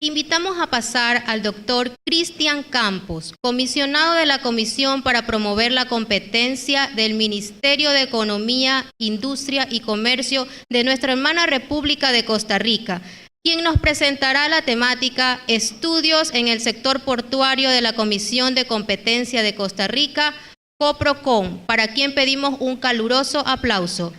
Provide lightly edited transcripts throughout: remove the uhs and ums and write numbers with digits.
Invitamos a pasar al doctor Cristian Campos, comisionado de la Comisión para promover la competencia del Ministerio de Economía, Industria y Comercio de nuestra hermana República de Costa Rica, quien nos presentará la temática Estudios en el sector portuario de la Comisión de Competencia de Costa Rica, COPROCON, para quien pedimos un caluroso aplauso.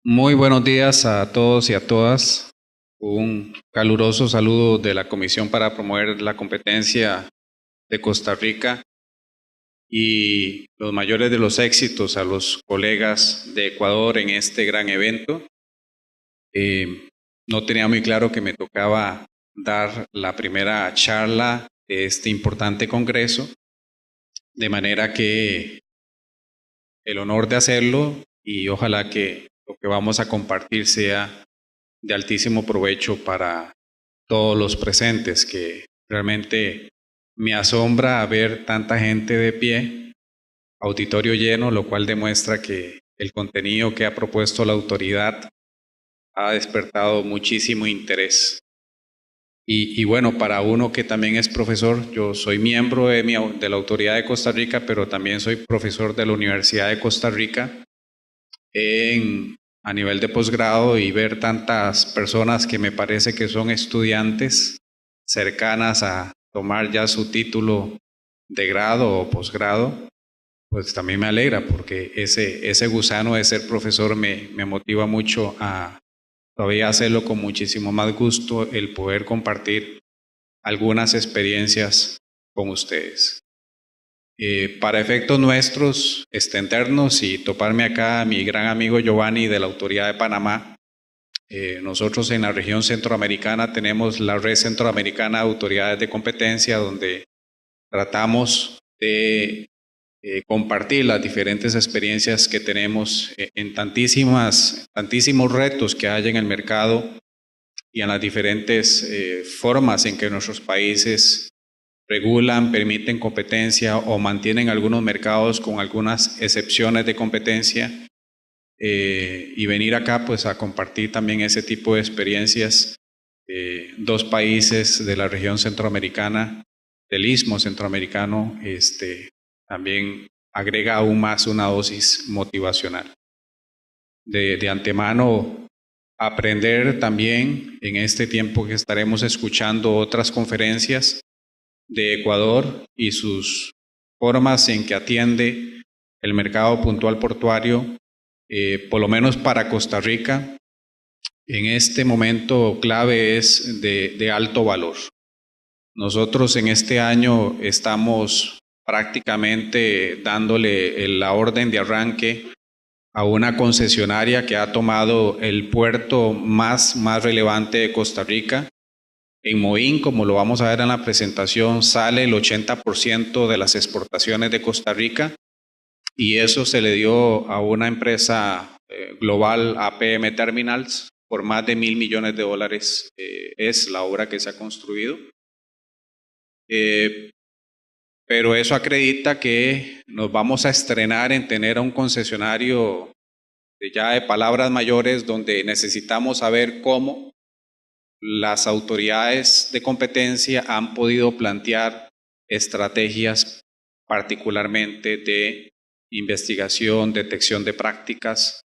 Muy buenos días a todos y a todas. Un caluroso saludo de la Comisión para promover la competencia de Costa Rica y los mayores de los éxitos a los colegas de Ecuador en este gran evento. No tenía muy claro que me tocaba dar la primera charla de este importante congreso, de manera que el honor de hacerlo y ojalá que lo que vamos a compartir sea de altísimo provecho para todos los presentes, que realmente me asombra ver tanta gente de pie, auditorio lleno, lo cual demuestra que el contenido que ha propuesto la autoridad ha despertado muchísimo interés. Y bueno, para uno que también es profesor, yo soy miembro de la Autoridad de Costa Rica, pero también soy profesor de la Universidad de Costa Rica a nivel de posgrado, y ver tantas personas que me parece que son estudiantes cercanas a tomar ya su título de grado o posgrado, pues también me alegra, porque ese gusano de ser profesor me motiva mucho a todavía hacerlo con muchísimo más gusto, el poder compartir algunas experiencias con ustedes. Para efectos nuestros, extendernos y toparme acá a mi gran amigo Giovanni de la Autoridad de Panamá. Nosotros en la región centroamericana tenemos la Red Centroamericana de Autoridades de Competencia, donde tratamos de compartir las diferentes experiencias que tenemos en tantísimos retos que hay en el mercado y en las diferentes formas en que nuestros países regulan, permiten competencia o mantienen algunos mercados con algunas excepciones de competencia, y venir acá pues a compartir también ese tipo de experiencias. Dos países de la región centroamericana, del Istmo Centroamericano, también agrega aún más una dosis motivacional. De antemano, aprender también en este tiempo que estaremos escuchando otras conferencias de Ecuador y sus formas en que atiende el mercado puntual portuario, por lo menos para Costa Rica, en este momento clave es de alto valor. Nosotros en este año estamos prácticamente dándole la orden de arranque a una concesionaria que ha tomado el puerto más relevante de Costa Rica. En Moín, como lo vamos a ver en la presentación, sale el 80% de las exportaciones de Costa Rica, y eso se le dio a una empresa global, APM Terminals, por más de $1.000 millones. Es la obra que se ha construido. Pero eso acredita que nos vamos a estrenar en tener a un concesionario ya de palabras mayores, donde necesitamos saber cómo las autoridades de competencia han podido plantear estrategias particularmente de investigación, detección de prácticas,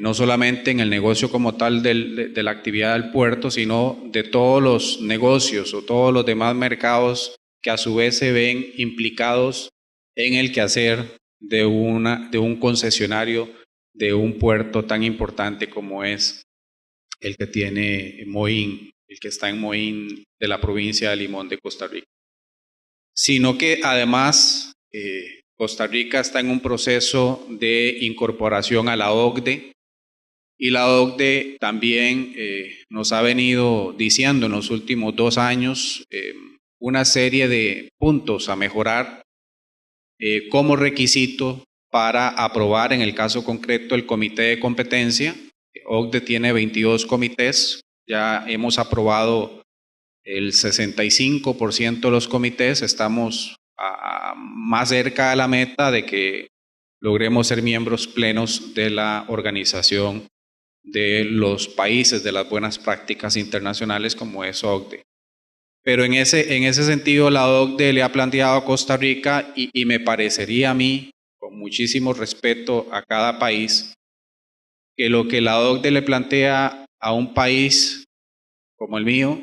no solamente en el negocio como tal de la actividad del puerto, sino de todos los negocios o todos los demás mercados que a su vez se ven implicados en el quehacer de un concesionario de un puerto tan importante como es el que tiene Moín, el que está en Moín de la provincia de Limón de Costa Rica. Sino que además Costa Rica está en un proceso de incorporación a la OCDE, y la OCDE también nos ha venido diciendo en los últimos 2 años una serie de puntos a mejorar como requisito para aprobar, en el caso concreto, el Comité de Competencia. OCDE tiene 22 comités, ya hemos aprobado el 65% de los comités, estamos más cerca de la meta de que logremos ser miembros plenos de la Organización de los Países de las Buenas Prácticas Internacionales, como es OCDE. Pero en ese sentido, la OCDE le ha planteado a Costa Rica, y me parecería a mí, con muchísimo respeto a cada país, que lo que la OCDE le plantea a un país como el mío,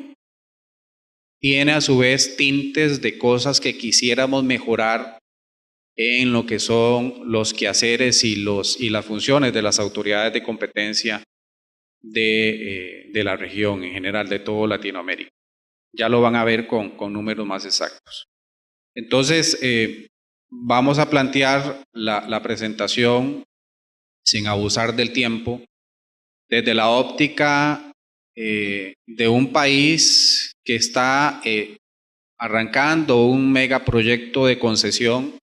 tiene a su vez tintes de cosas que quisiéramos mejorar en lo que son los quehaceres y las funciones de las autoridades de competencia de la región en general, de todo Latinoamérica. Ya lo van a ver con números más exactos. Entonces, vamos a plantear la presentación sin abusar del tiempo, desde la óptica de un país que está arrancando un megaproyecto de concesión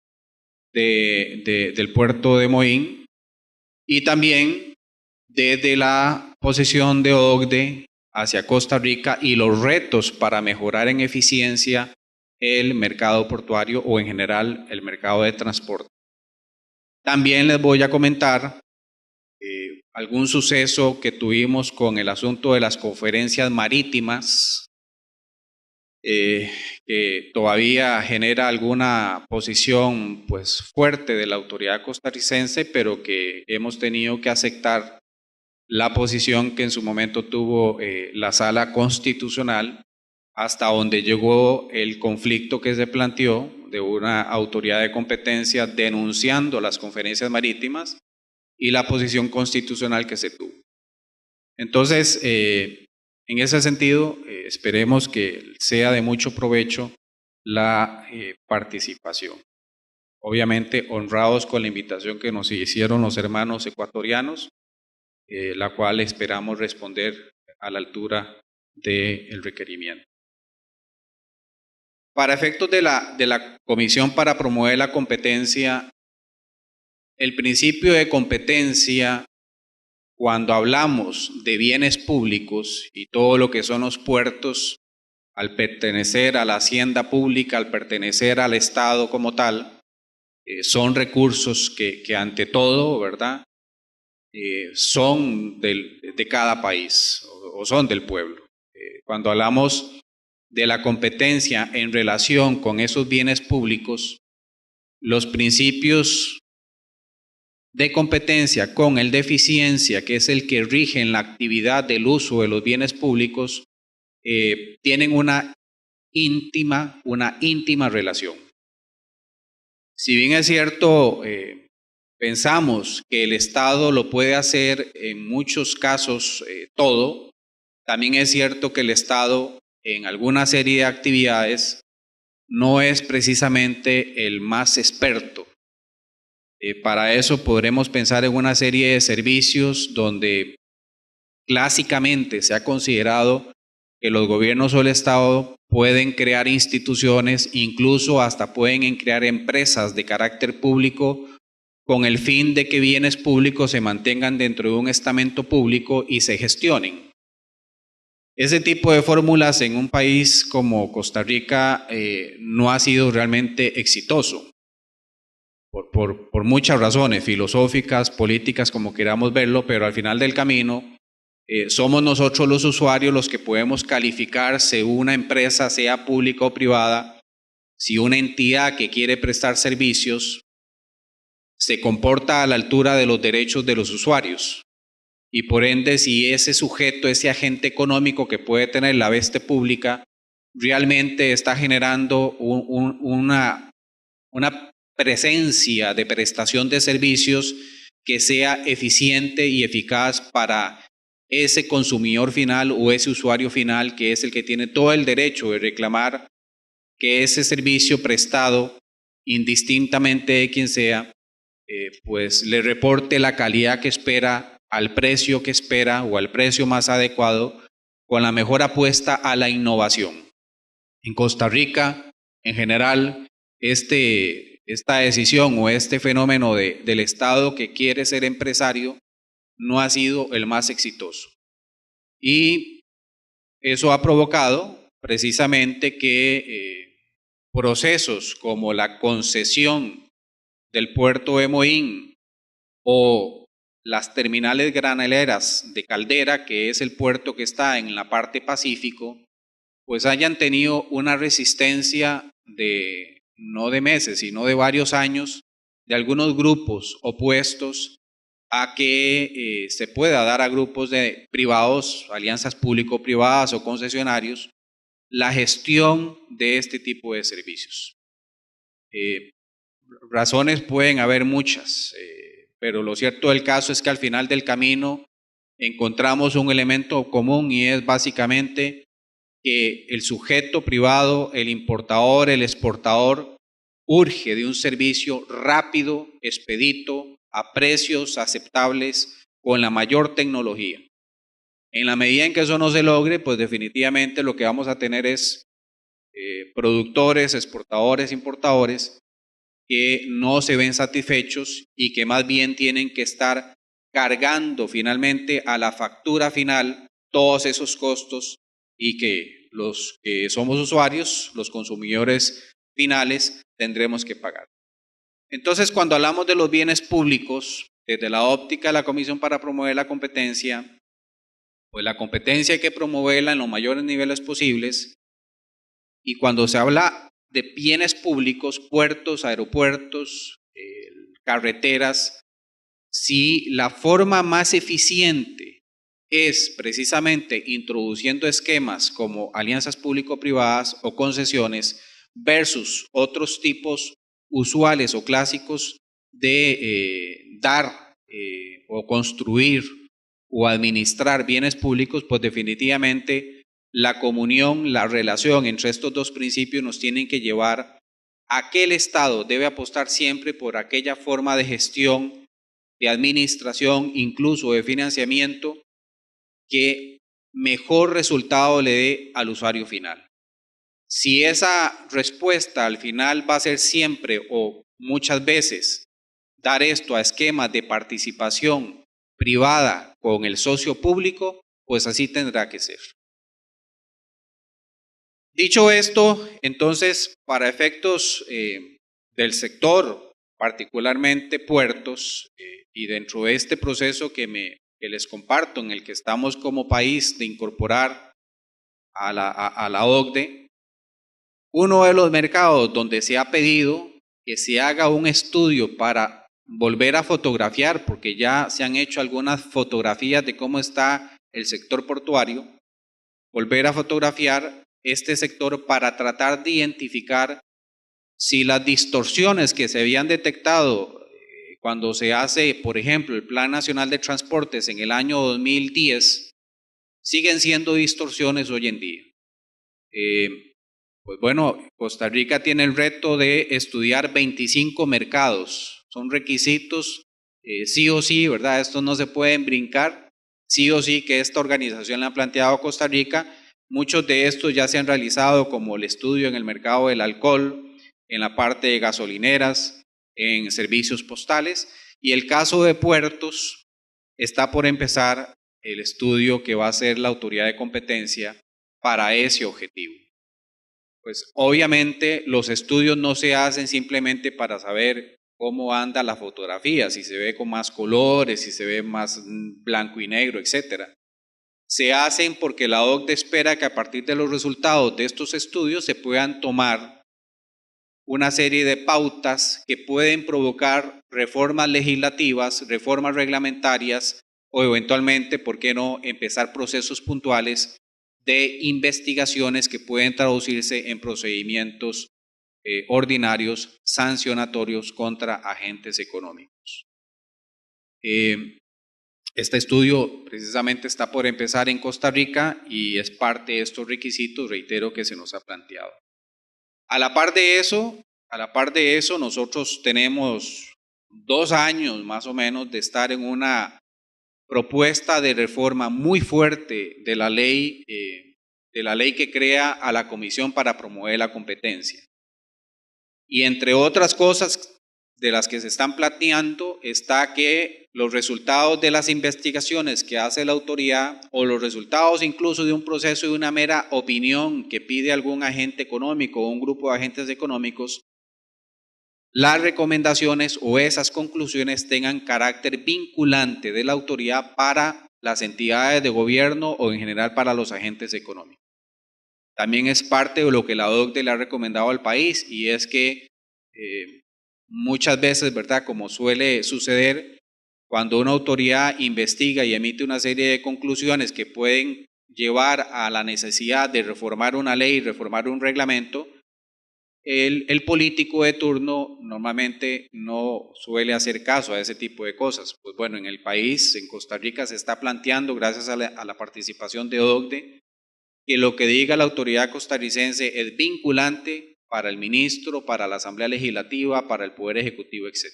del puerto de Moín, y también desde la posición de OCDE hacia Costa Rica y los retos para mejorar en eficiencia el mercado portuario o en general el mercado de transporte. También les voy a comentar algún suceso que tuvimos con el asunto de las conferencias marítimas, que todavía genera alguna posición pues fuerte de la autoridad costarricense, pero que hemos tenido que aceptar la posición que en su momento tuvo la Sala Constitucional, hasta donde llegó el conflicto que se planteó de una autoridad de competencia denunciando las conferencias marítimas y la posición constitucional que se tuvo. Entonces, en ese sentido, esperemos que sea de mucho provecho la participación. Obviamente, honrados con la invitación que nos hicieron los hermanos ecuatorianos, la cual esperamos responder a la altura del requerimiento. Para efectos de la Comisión para Promover la Competencia, el principio de competencia, cuando hablamos de bienes públicos y todo lo que son los puertos, al pertenecer a la hacienda pública, al pertenecer al Estado como tal, son recursos que ante todo, ¿verdad?, son de cada país o son del pueblo. Cuando hablamos de la competencia en relación con esos bienes públicos, los principios de competencia con el de eficiencia, que es el que rige en la actividad del uso de los bienes públicos, tienen una íntima relación. Si bien es cierto, pensamos que el Estado lo puede hacer en muchos casos todo, también es cierto que el Estado en alguna serie de actividades no es precisamente el más experto. Para eso podremos pensar en una serie de servicios donde clásicamente se ha considerado que los gobiernos o el Estado pueden crear instituciones, incluso hasta pueden crear empresas de carácter público con el fin de que bienes públicos se mantengan dentro de un estamento público y se gestionen. Ese tipo de fórmulas en un país como Costa Rica no ha sido realmente exitoso. Por muchas razones, filosóficas, políticas, como queramos verlo, pero al final del camino somos nosotros los usuarios los que podemos calificar si una empresa, sea pública o privada, si una entidad que quiere prestar servicios se comporta a la altura de los derechos de los usuarios, y por ende si ese sujeto, ese agente económico que puede tener la veste pública, realmente está generando una presencia de prestación de servicios que sea eficiente y eficaz para ese consumidor final o ese usuario final, que es el que tiene todo el derecho de reclamar que ese servicio prestado, indistintamente de quien sea, pues le reporte la calidad que espera, al precio que espera o al precio más adecuado, con la mejor apuesta a la innovación. En Costa Rica, en general, esta decisión o este fenómeno del Estado que quiere ser empresario no ha sido el más exitoso. Y eso ha provocado precisamente que procesos como la concesión del puerto de Moín o las terminales graneleras de Caldera, que es el puerto que está en la parte Pacífico, pues hayan tenido una resistencia de no de meses, sino de varios años, de algunos grupos opuestos a que se pueda dar a grupos de privados, alianzas público-privadas o concesionarios, la gestión de este tipo de servicios. Razones pueden haber muchas, pero lo cierto del caso es que al final del camino encontramos un elemento común y es básicamente que el sujeto privado, el importador, el exportador, urge de un servicio rápido, expedito, a precios aceptables, con la mayor tecnología. En la medida en que eso no se logre, pues definitivamente lo que vamos a tener es productores, exportadores, importadores, que no se ven satisfechos y que más bien tienen que estar cargando finalmente a la factura final todos esos costos y que los que somos usuarios, los consumidores finales, tendremos que pagar. Entonces, cuando hablamos de los bienes públicos, desde la óptica de la Comisión para Promover la Competencia, pues la competencia hay que promoverla en los mayores niveles posibles, y cuando se habla de bienes públicos, puertos, aeropuertos, carreteras, si la forma más eficiente es precisamente introduciendo esquemas como alianzas público-privadas o concesiones versus otros tipos usuales o clásicos de dar o construir o administrar bienes públicos, pues definitivamente la comunión, la relación entre estos dos principios nos tienen que llevar a que el Estado debe apostar siempre por aquella forma de gestión, de administración, incluso de financiamiento, que mejor resultado le dé al usuario final. Si esa respuesta al final va a ser siempre o muchas veces dar esto a esquemas de participación privada con el socio público, pues así tendrá que ser. Dicho esto, entonces, para efectos del sector, particularmente puertos, y dentro de este proceso que les comparto, en el que estamos como país de incorporar a la OCDE, uno de los mercados donde se ha pedido que se haga un estudio para volver a fotografiar, porque ya se han hecho algunas fotografías de cómo está el sector portuario, volver a fotografiar este sector para tratar de identificar si las distorsiones que se habían detectado cuando se hace, por ejemplo, el Plan Nacional de Transportes en el año 2010, siguen siendo distorsiones hoy en día. Pues bueno, Costa Rica tiene el reto de estudiar 25 mercados. Son requisitos sí o sí, ¿verdad? Estos no se pueden brincar. Sí o sí que esta organización le ha planteado a Costa Rica. Muchos de estos ya se han realizado, como el estudio en el mercado del alcohol, en la parte de gasolineras, en servicios postales, y el caso de puertos está por empezar el estudio que va a hacer la autoridad de competencia para ese objetivo. Pues obviamente los estudios no se hacen simplemente para saber cómo anda la fotografía, si se ve con más colores, si se ve más blanco y negro, etcétera. Se hacen porque la OCDE espera que a partir de los resultados de estos estudios se puedan tomar una serie de pautas que pueden provocar reformas legislativas, reformas reglamentarias o eventualmente, ¿por qué no?, empezar procesos puntuales de investigaciones que pueden traducirse en procedimientos ordinarios sancionatorios contra agentes económicos. Este estudio precisamente está por empezar en Costa Rica y es parte de estos requisitos, reitero, que se nos ha planteado. A la par de eso, nosotros tenemos 2 años más o menos de estar en una propuesta de reforma muy fuerte de la ley que crea a la Comisión para Promover la Competencia. Y entre otras cosas de las que se están planteando está que los resultados de las investigaciones que hace la autoridad o los resultados incluso de un proceso de una mera opinión que pide algún agente económico o un grupo de agentes económicos, las recomendaciones o esas conclusiones tengan carácter vinculante de la autoridad para las entidades de gobierno o en general para los agentes económicos. También es parte de lo que la OCDE le ha recomendado al país, y es que muchas veces, ¿verdad?, como suele suceder, cuando una autoridad investiga y emite una serie de conclusiones que pueden llevar a la necesidad de reformar una ley, reformar un reglamento, el político de turno normalmente no suele hacer caso a ese tipo de cosas. Pues bueno, en el país, en Costa Rica, se está planteando, gracias a la participación de OCDE, que lo que diga la autoridad costarricense es vinculante para el ministro, para la Asamblea Legislativa, para el Poder Ejecutivo, etc.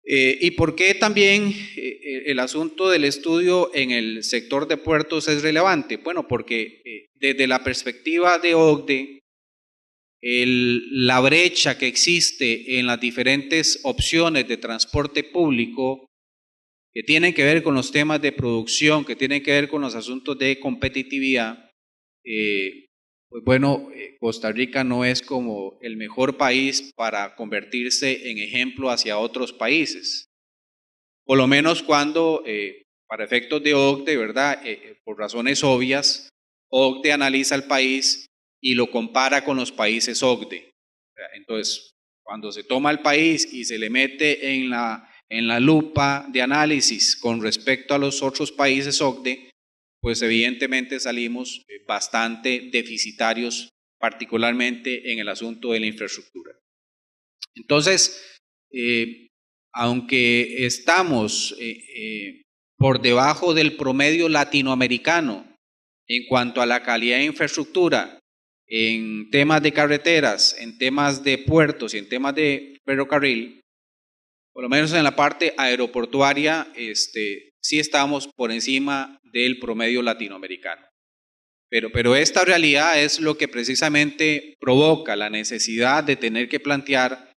¿Y por qué también el asunto del estudio en el sector de puertos es relevante? Bueno, porque desde la perspectiva de OCDE, la brecha que existe en las diferentes opciones de transporte público que tienen que ver con los temas de producción, que tienen que ver con los asuntos de competitividad, pues bueno, Costa Rica no es como el mejor país para convertirse en ejemplo hacia otros países. Por lo menos cuando, para efectos de OCDE, ¿verdad? Por razones obvias, OCDE analiza el país y lo compara con los países OCDE. Entonces, cuando se toma el país y se le mete en la lupa de análisis con respecto a los otros países OCDE, pues evidentemente salimos bastante deficitarios, particularmente en el asunto de la infraestructura. Entonces, aunque estamos por debajo del promedio latinoamericano en cuanto a la calidad de infraestructura, en temas de carreteras, en temas de puertos y en temas de ferrocarril, por lo menos en la parte aeroportuaria, sí estamos por encima del promedio latinoamericano. Pero esta realidad es lo que precisamente provoca la necesidad de tener que plantear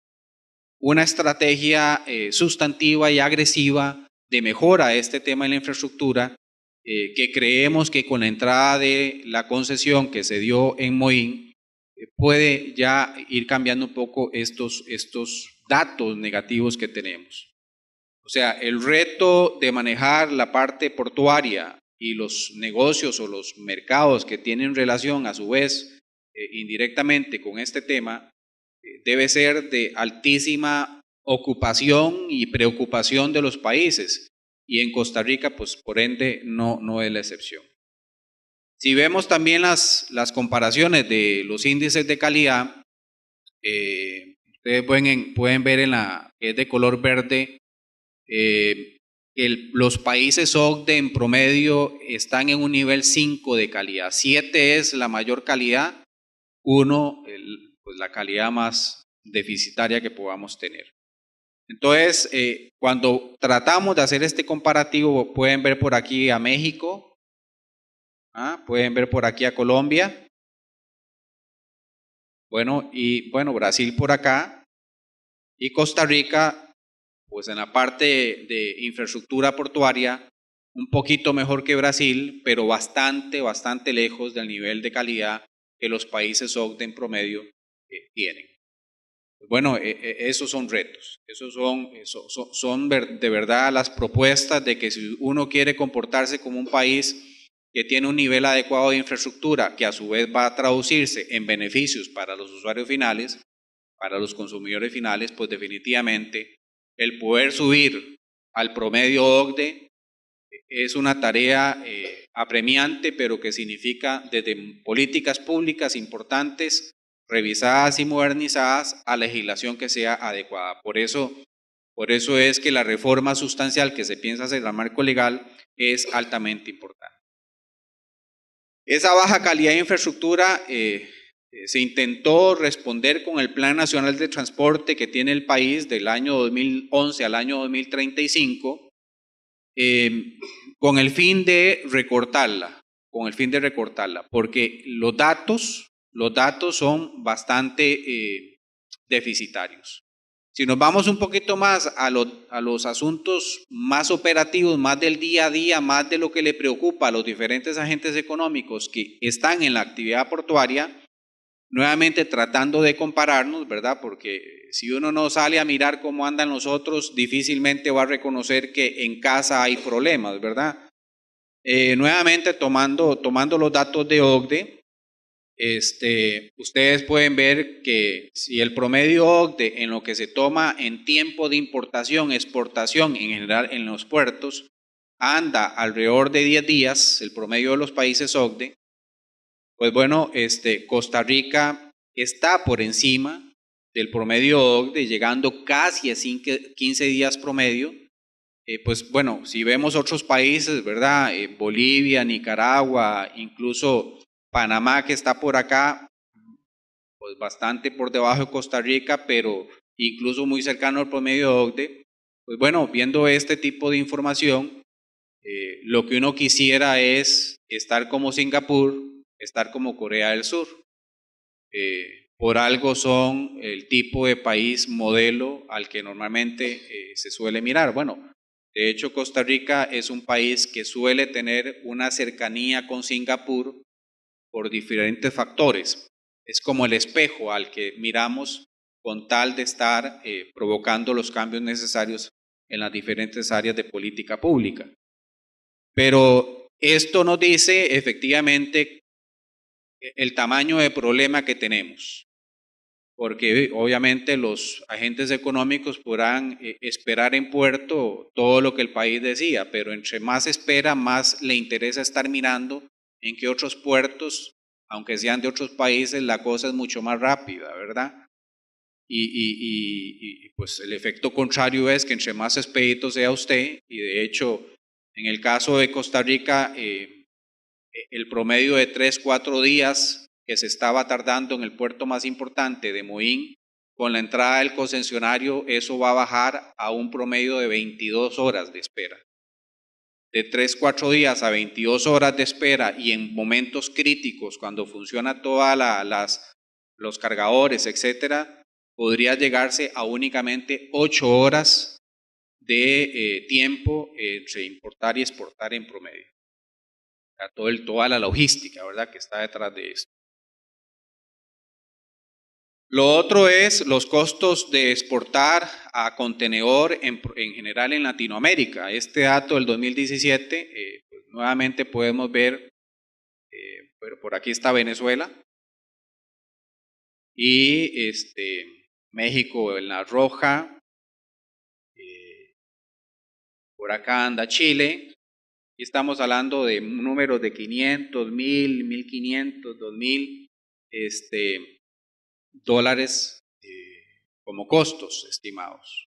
una estrategia sustantiva y agresiva de mejora a este tema de la infraestructura, que creemos que con la entrada de la concesión que se dio en Moín, puede ya ir cambiando un poco estos datos negativos que tenemos. O sea, el reto de manejar la parte portuaria y los negocios o los mercados que tienen relación a su vez indirectamente con este tema, debe ser de altísima ocupación y preocupación de los países, y en Costa Rica, pues por ende, no es la excepción. Si vemos también las comparaciones de los índices de calidad, ustedes pueden ver en la que es de color verde, los países OCDE en promedio están en un nivel 5 de calidad. 7 es la mayor calidad, 1 pues la calidad más deficitaria que podamos tener. Entonces, cuando tratamos de hacer este comparativo, pueden ver por aquí a México, pueden ver por aquí a Colombia, Brasil por acá, y Costa Rica, pues en la parte de infraestructura portuaria, un poquito mejor que Brasil, pero bastante lejos del nivel de calidad que los países OCDE en promedio tienen. Bueno, esos son retos, esos son de verdad las propuestas de que si uno quiere comportarse como un país que tiene un nivel adecuado de infraestructura, que a su vez va a traducirse en beneficios para los usuarios finales, para los consumidores finales, pues definitivamente el poder subir al promedio OCDE es una tarea apremiante, pero que significa desde políticas públicas importantes, revisadas y modernizadas, a legislación que sea adecuada. Por eso es que la reforma sustancial que se piensa hacer al marco legal es altamente importante. Esa baja calidad de infraestructura se intentó responder con el Plan Nacional de Transporte que tiene el país del año 2011 al año 2035, con el fin de recortarla, porque los datos son bastante deficitarios. Si nos vamos un poquito más a los asuntos más operativos, más del día a día, más de lo que le preocupa a los diferentes agentes económicos que están en la actividad portuaria, nuevamente tratando de compararnos, ¿verdad? Porque si uno no sale a mirar cómo andan los otros, difícilmente va a reconocer que en casa hay problemas, ¿verdad? Nuevamente tomando los datos de OCDE, ustedes pueden ver que si el promedio OCDE en lo que se toma en tiempo de importación, exportación en general en los puertos, anda alrededor de 10 días, el promedio de los países OCDE, pues bueno, Costa Rica está por encima del promedio OCDE, llegando casi a 15 días promedio. Pues bueno, si vemos otros países, ¿verdad? Bolivia, Nicaragua, incluso Panamá, que está por acá, pues bastante por debajo de Costa Rica, pero incluso muy cercano al promedio OCDE. Pues bueno, viendo este tipo de información, lo que uno quisiera es estar como Singapur, estar como Corea del Sur. Por algo son el tipo de país modelo al que normalmente se suele mirar. Bueno, de hecho Costa Rica es un país que suele tener una cercanía con Singapur por diferentes factores. Es como el espejo al que miramos con tal de estar provocando los cambios necesarios en las diferentes áreas de política pública. Pero esto nos dice efectivamente el tamaño de problema que tenemos, porque obviamente los agentes económicos podrán esperar en puerto todo lo que el país decía, pero entre más espera, más le interesa estar mirando en qué otros puertos, aunque sean de otros países, la cosa es mucho más rápida, ¿verdad? Y pues el efecto contrario es que entre más expedito sea usted, y de hecho en el caso de Costa Rica, el promedio de 3-4 días que se estaba tardando en el puerto más importante de Moín, con la entrada del concesionario, eso va a bajar a un promedio de 22 horas de espera. De 3-4 días a 22 horas de espera, y en momentos críticos, cuando funciona todas los cargadores, etcétera, podría llegarse a únicamente 8 horas de tiempo entre importar y exportar en promedio. Toda la logística, ¿verdad?, que está detrás de esto. Lo otro es los costos de exportar a contenedor en general en Latinoamérica. Este dato del 2017, pues nuevamente podemos ver, pero por aquí está Venezuela y México en la roja, por acá anda Chile. Y estamos hablando de números de 500, 1000, 1500, 2000 dólares como costos estimados.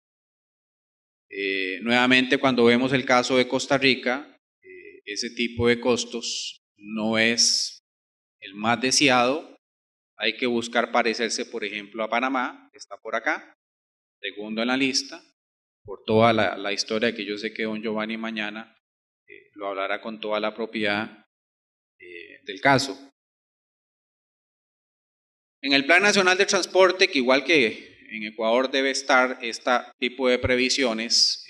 Nuevamente, cuando vemos el caso de Costa Rica, ese tipo de costos no es el más deseado. Hay que buscar parecerse, por ejemplo, a Panamá, que está por acá, segundo en la lista, por toda la historia que yo sé que don Giovanni mañana lo hablará con toda la propiedad del caso. En el Plan Nacional de Transporte, que igual que en Ecuador debe estar este tipo de previsiones,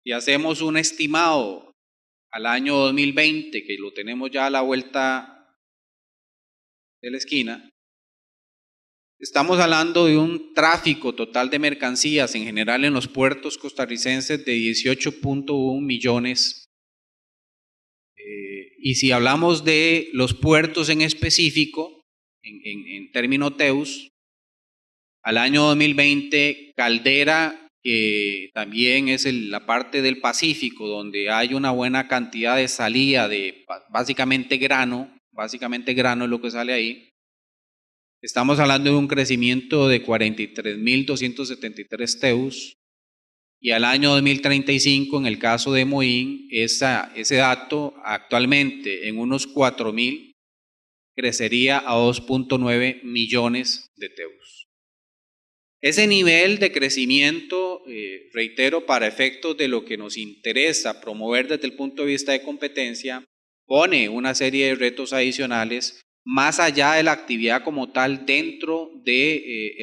y hacemos un estimado al año 2020, que lo tenemos ya a la vuelta de la esquina, estamos hablando de un tráfico total de mercancías en general en los puertos costarricenses de 18.1 millones. Y si hablamos de los puertos en específico, en términos TEUs, al año 2020, Caldera, que también es la parte del Pacífico, donde hay una buena cantidad de salida de básicamente grano es lo que sale ahí. Estamos hablando de un crecimiento de 43.273 TEUs, y al año 2035, en el caso de Moín, ese dato actualmente en unos 4.000 crecería a 2.9 millones de TEUs. Ese nivel de crecimiento, reitero, para efectos de lo que nos interesa promover desde el punto de vista de competencia, pone una serie de retos adicionales más allá de la actividad como tal dentro de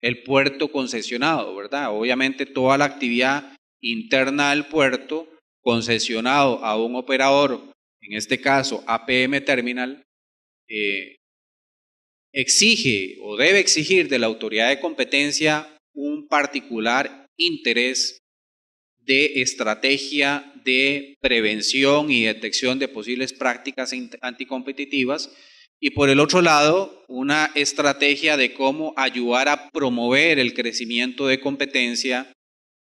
el puerto concesionado, ¿verdad? Obviamente toda la actividad interna del puerto concesionado a un operador, en este caso APM Terminal, exige o debe exigir de la autoridad de competencia un particular interés de estrategia de prevención y detección de posibles prácticas anticompetitivas, y por el otro lado, una estrategia de cómo ayudar a promover el crecimiento de competencia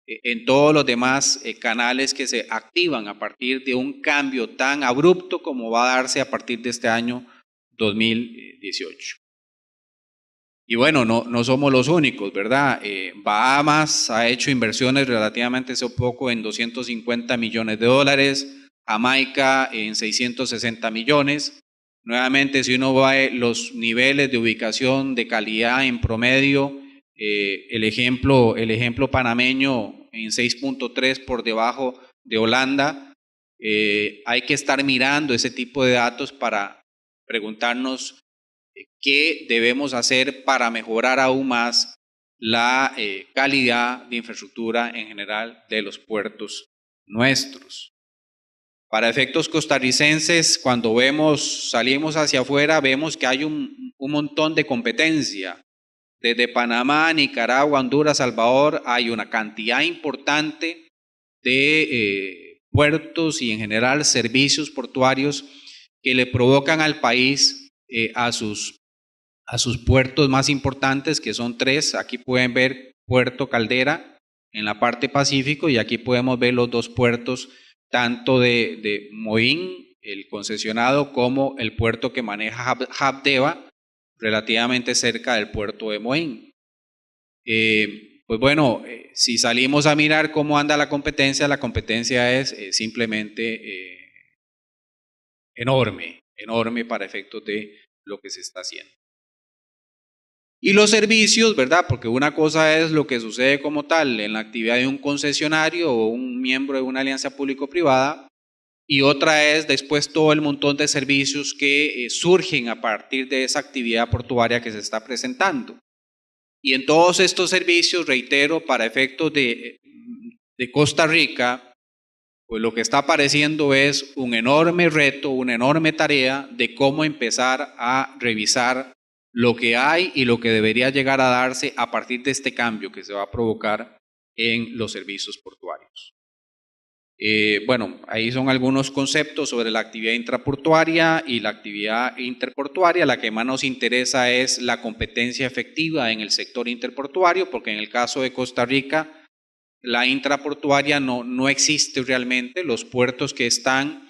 en todos los demás canales que se activan a partir de un cambio tan abrupto como va a darse a partir de este año 2018. Y bueno, no somos los únicos, ¿verdad? Bahamas ha hecho inversiones relativamente hace poco en 250 millones de dólares, Jamaica en 660 millones. Nuevamente, si uno ve los niveles de ubicación de calidad en promedio, el ejemplo panameño en 6.3 por debajo de Holanda, hay que estar mirando ese tipo de datos para preguntarnos qué debemos hacer para mejorar aún más la calidad de infraestructura en general de los puertos nuestros. Para efectos costarricenses, cuando salimos hacia afuera, vemos que hay un montón de competencia. Desde Panamá, Nicaragua, Honduras, Salvador, hay una cantidad importante de puertos y en general servicios portuarios que le provocan al país a sus puertos más importantes, que son 3. Aquí pueden ver Puerto Caldera en la parte Pacífico, y aquí podemos ver los 2 puertos, tanto de Moín, el concesionado, como el puerto que maneja Habdeba, relativamente cerca del puerto de Moín. Pues bueno, si salimos a mirar cómo anda la competencia es simplemente enorme para efectos de lo que se está haciendo. Y los servicios, ¿verdad? Porque una cosa es lo que sucede como tal en la actividad de un concesionario o un miembro de una alianza público-privada, y otra es después todo el montón de servicios que surgen a partir de esa actividad portuaria que se está presentando. Y en todos estos servicios, reitero, para efectos de Costa Rica, pues lo que está apareciendo es un enorme reto, una enorme tarea de cómo empezar a revisar lo que hay y lo que debería llegar a darse a partir de este cambio que se va a provocar en los servicios portuarios. Bueno, ahí son algunos conceptos sobre la actividad intraportuaria y la actividad interportuaria. La que más nos interesa es la competencia efectiva en el sector interportuario, porque en el caso de Costa Rica, la intraportuaria no existe realmente. Los puertos que están,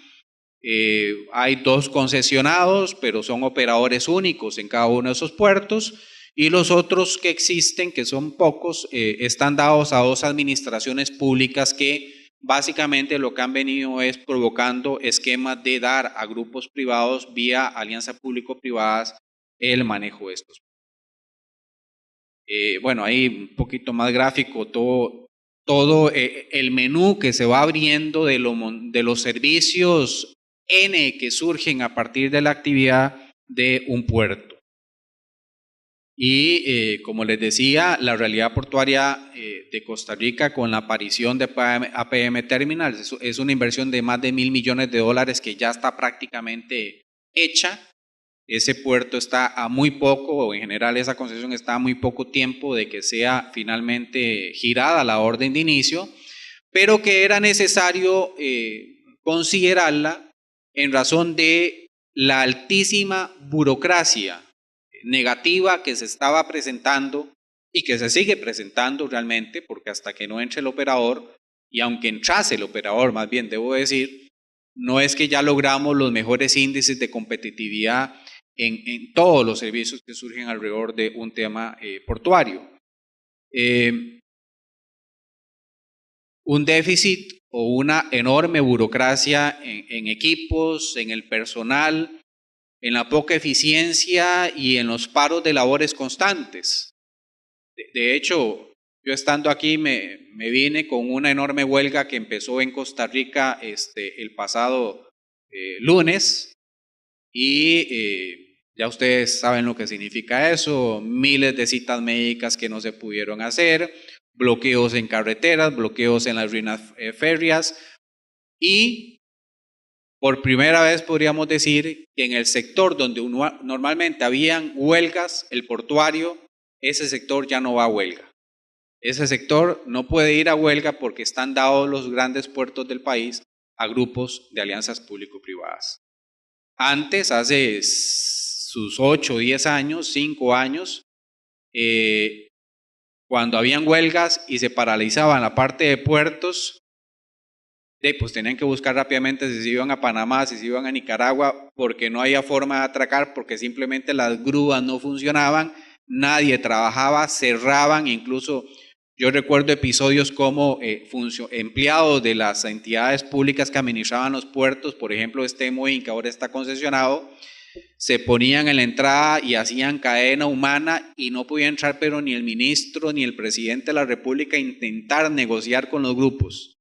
hay 2 concesionados, pero son operadores únicos en cada uno de esos puertos, y los otros que existen, que son pocos, están dados a 2 administraciones públicas que básicamente lo que han venido es provocando esquemas de dar a grupos privados vía alianzas público-privadas el manejo de estos. Bueno, ahí un poquito más gráfico, todo el menú que se va abriendo de los servicios N que surgen a partir de la actividad de un puerto. Y como les decía, la realidad portuaria de Costa Rica con la aparición de APM Terminals es una inversión de más de $1.000 millones que ya está prácticamente hecha. Ese puerto está a muy poco, o en general esa concesión está a muy poco tiempo de que sea finalmente girada la orden de inicio, pero que era necesario considerarla en razón de la altísima burocracia negativa que se estaba presentando y que se sigue presentando realmente, porque hasta que no entre el operador, y aunque entrase el operador, más bien debo decir, no es que ya logramos los mejores índices de competitividad en todos los servicios que surgen alrededor de un tema portuario. Un déficit o una enorme burocracia en equipos, en el personal, en la poca eficiencia y en los paros de labores constantes. De hecho, yo estando aquí me vine con una enorme huelga que empezó en Costa Rica el pasado lunes, y ya ustedes saben lo que significa eso: miles de citas médicas que no se pudieron hacer, bloqueos en carreteras, bloqueos en las ruinas férreas, y por primera vez podríamos decir que en el sector donde normalmente habían huelgas, el portuario, ese sector ya no va a huelga. Ese sector no puede ir a huelga porque están dados los grandes puertos del país a grupos de alianzas público-privadas. Antes, hace sus 8, 10 años, 5 años, cuando habían huelgas y se paralizaban la parte de puertos, pues tenían que buscar rápidamente si se iban a Panamá, si se iban a Nicaragua, porque no había forma de atracar, porque simplemente las grúas no funcionaban, nadie trabajaba, cerraban, incluso yo recuerdo episodios como empleados de las entidades públicas que administraban los puertos, por ejemplo Moín, que ahora está concesionado, se ponían en la entrada y hacían cadena humana y no podía entrar pero ni el ministro ni el presidente de la República a intentar negociar con los grupos.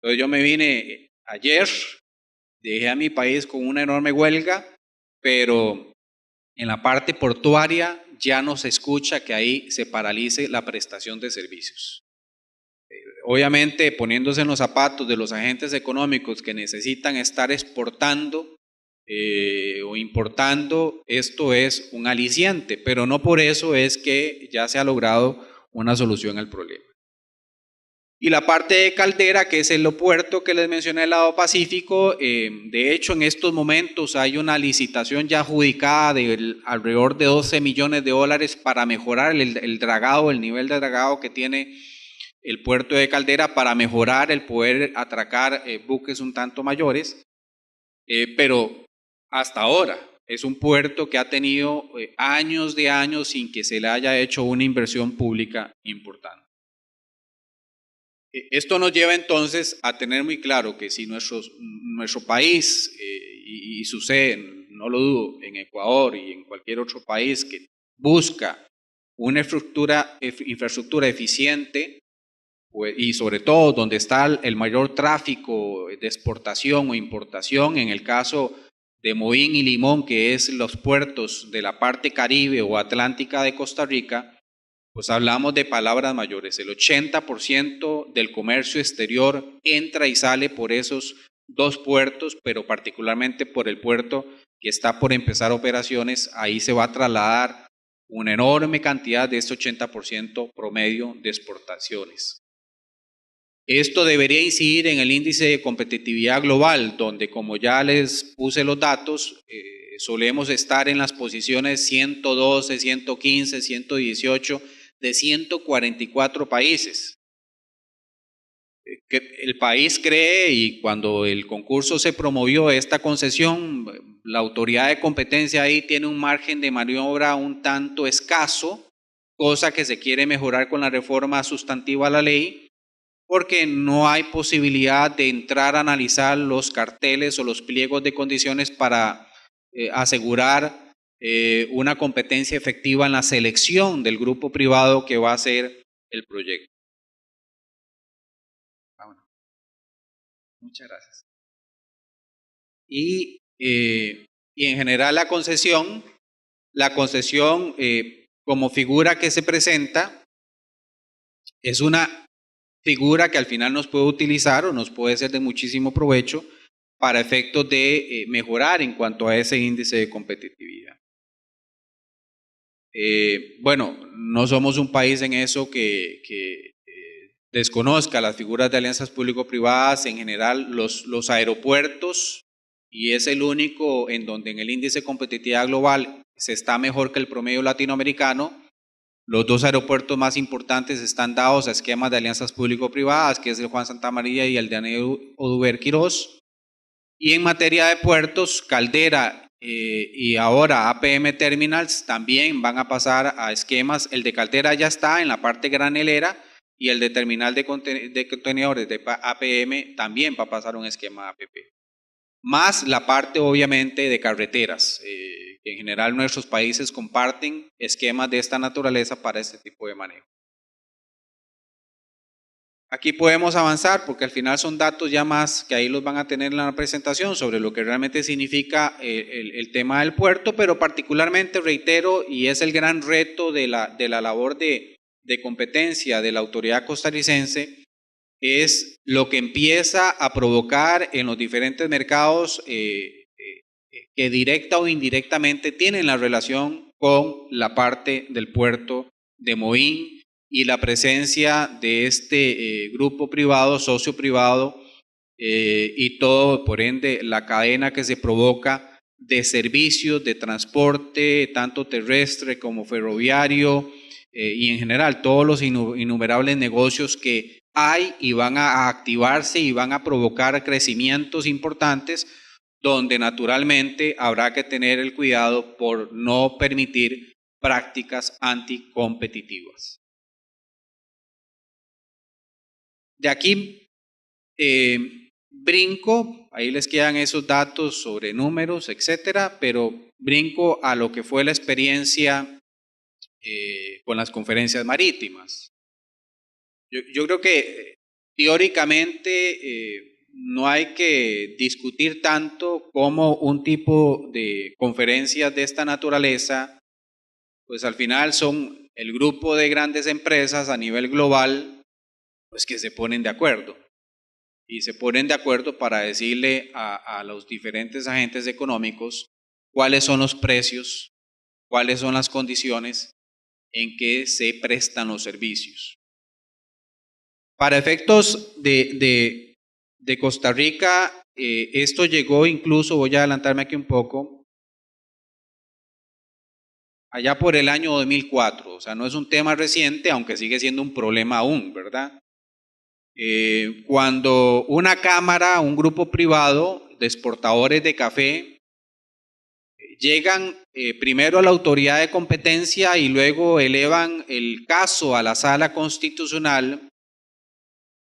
Entonces yo me vine ayer, dejé a mi país con una enorme huelga, pero en la parte portuaria ya no se escucha que ahí se paralice la prestación de servicios. Obviamente poniéndose en los zapatos de los agentes económicos que necesitan estar exportando o importando, esto es un aliciente, pero no por eso es que ya se ha logrado una solución al problema. Y la parte de Caldera, que es el puerto que les mencioné del lado Pacífico, de hecho en estos momentos hay una licitación ya adjudicada de alrededor de $12 millones para mejorar el dragado, el nivel de dragado que tiene el puerto de Caldera, para mejorar el poder atracar buques un tanto mayores, pero hasta ahora es un puerto que ha tenido años de años sin que se le haya hecho una inversión pública importante. Esto nos lleva entonces a tener muy claro que si nuestro país, y sucede, no lo dudo, en Ecuador y en cualquier otro país que busca una infraestructura eficiente, pues, y sobre todo donde está el mayor tráfico de exportación o importación, en el caso de Moín y Limón, que es los puertos de la parte caribe o atlántica de Costa Rica, pues hablamos de palabras mayores. El 80% del comercio exterior entra y sale por esos dos puertos, pero particularmente por el puerto que está por empezar operaciones. Ahí se va a trasladar una enorme cantidad de este 80% promedio de exportaciones. Esto debería incidir en el índice de competitividad global, donde, como ya les puse los datos, solemos estar en las posiciones 112, 115, 118 de 144 países. El país cree, y cuando el concurso se promovió esta concesión, la autoridad de competencia ahí tiene un margen de maniobra un tanto escaso, cosa que se quiere mejorar con la reforma sustantiva a la ley, porque no hay posibilidad de entrar a analizar los carteles o los pliegos de condiciones para asegurar una competencia efectiva en la selección del grupo privado que va a hacer el proyecto. Muchas gracias. Y en general la concesión como figura que se presenta es una figura que al final nos puede utilizar o nos puede ser de muchísimo provecho para efectos de mejorar en cuanto a ese índice de competitividad. Bueno, no somos un país en eso que desconozca las figuras de alianzas público-privadas. En general, los aeropuertos, y es el único en donde en el índice de competitividad global se está mejor que el promedio latinoamericano. Los dos aeropuertos más importantes están dados a esquemas de alianzas público-privadas, que es el Juan Santamaría y el de Aníbal Oduber Quirós. Y en materia de puertos, Caldera y ahora APM Terminals también van a pasar a esquemas. El de Caldera ya está en la parte granelera y el de terminal de contenedores de APM también va a pasar a un esquema APP. Más la parte obviamente de carreteras, que en general nuestros países comparten esquemas de esta naturaleza para este tipo de manejo. Aquí podemos avanzar porque al final son datos ya más que ahí los van a tener en la presentación sobre lo que realmente significa el tema del puerto, pero particularmente reitero, y es el gran reto de la labor de competencia de la autoridad costarricense, es lo que empieza a provocar en los diferentes mercados que directa o indirectamente tienen la relación con la parte del puerto de Moín y la presencia de este grupo privado, socio privado, y todo, por ende, la cadena que se provoca de servicios, de transporte, tanto terrestre como ferroviario, y en general todos los innumerables negocios que hay y van a activarse y van a provocar crecimientos importantes, donde naturalmente habrá que tener el cuidado por no permitir prácticas anticompetitivas. De aquí brinco, ahí les quedan esos datos sobre números, etcétera, pero brinco a lo que fue la experiencia con las conferencias marítimas. Yo creo que teóricamente no hay que discutir tanto cómo un tipo de conferencias de esta naturaleza, pues al final son el grupo de grandes empresas a nivel global, pues que se ponen de acuerdo. Y se ponen de acuerdo para decirle a los diferentes agentes económicos cuáles son los precios, cuáles son las condiciones en que se prestan los servicios. Para efectos de Costa Rica, esto llegó incluso, voy a adelantarme aquí un poco, allá por el año 2004, o sea, no es un tema reciente, aunque sigue siendo un problema aún, ¿verdad? Cuando una cámara, un grupo privado de exportadores de café llegan primero a la autoridad de competencia y luego elevan el caso a la sala constitucional,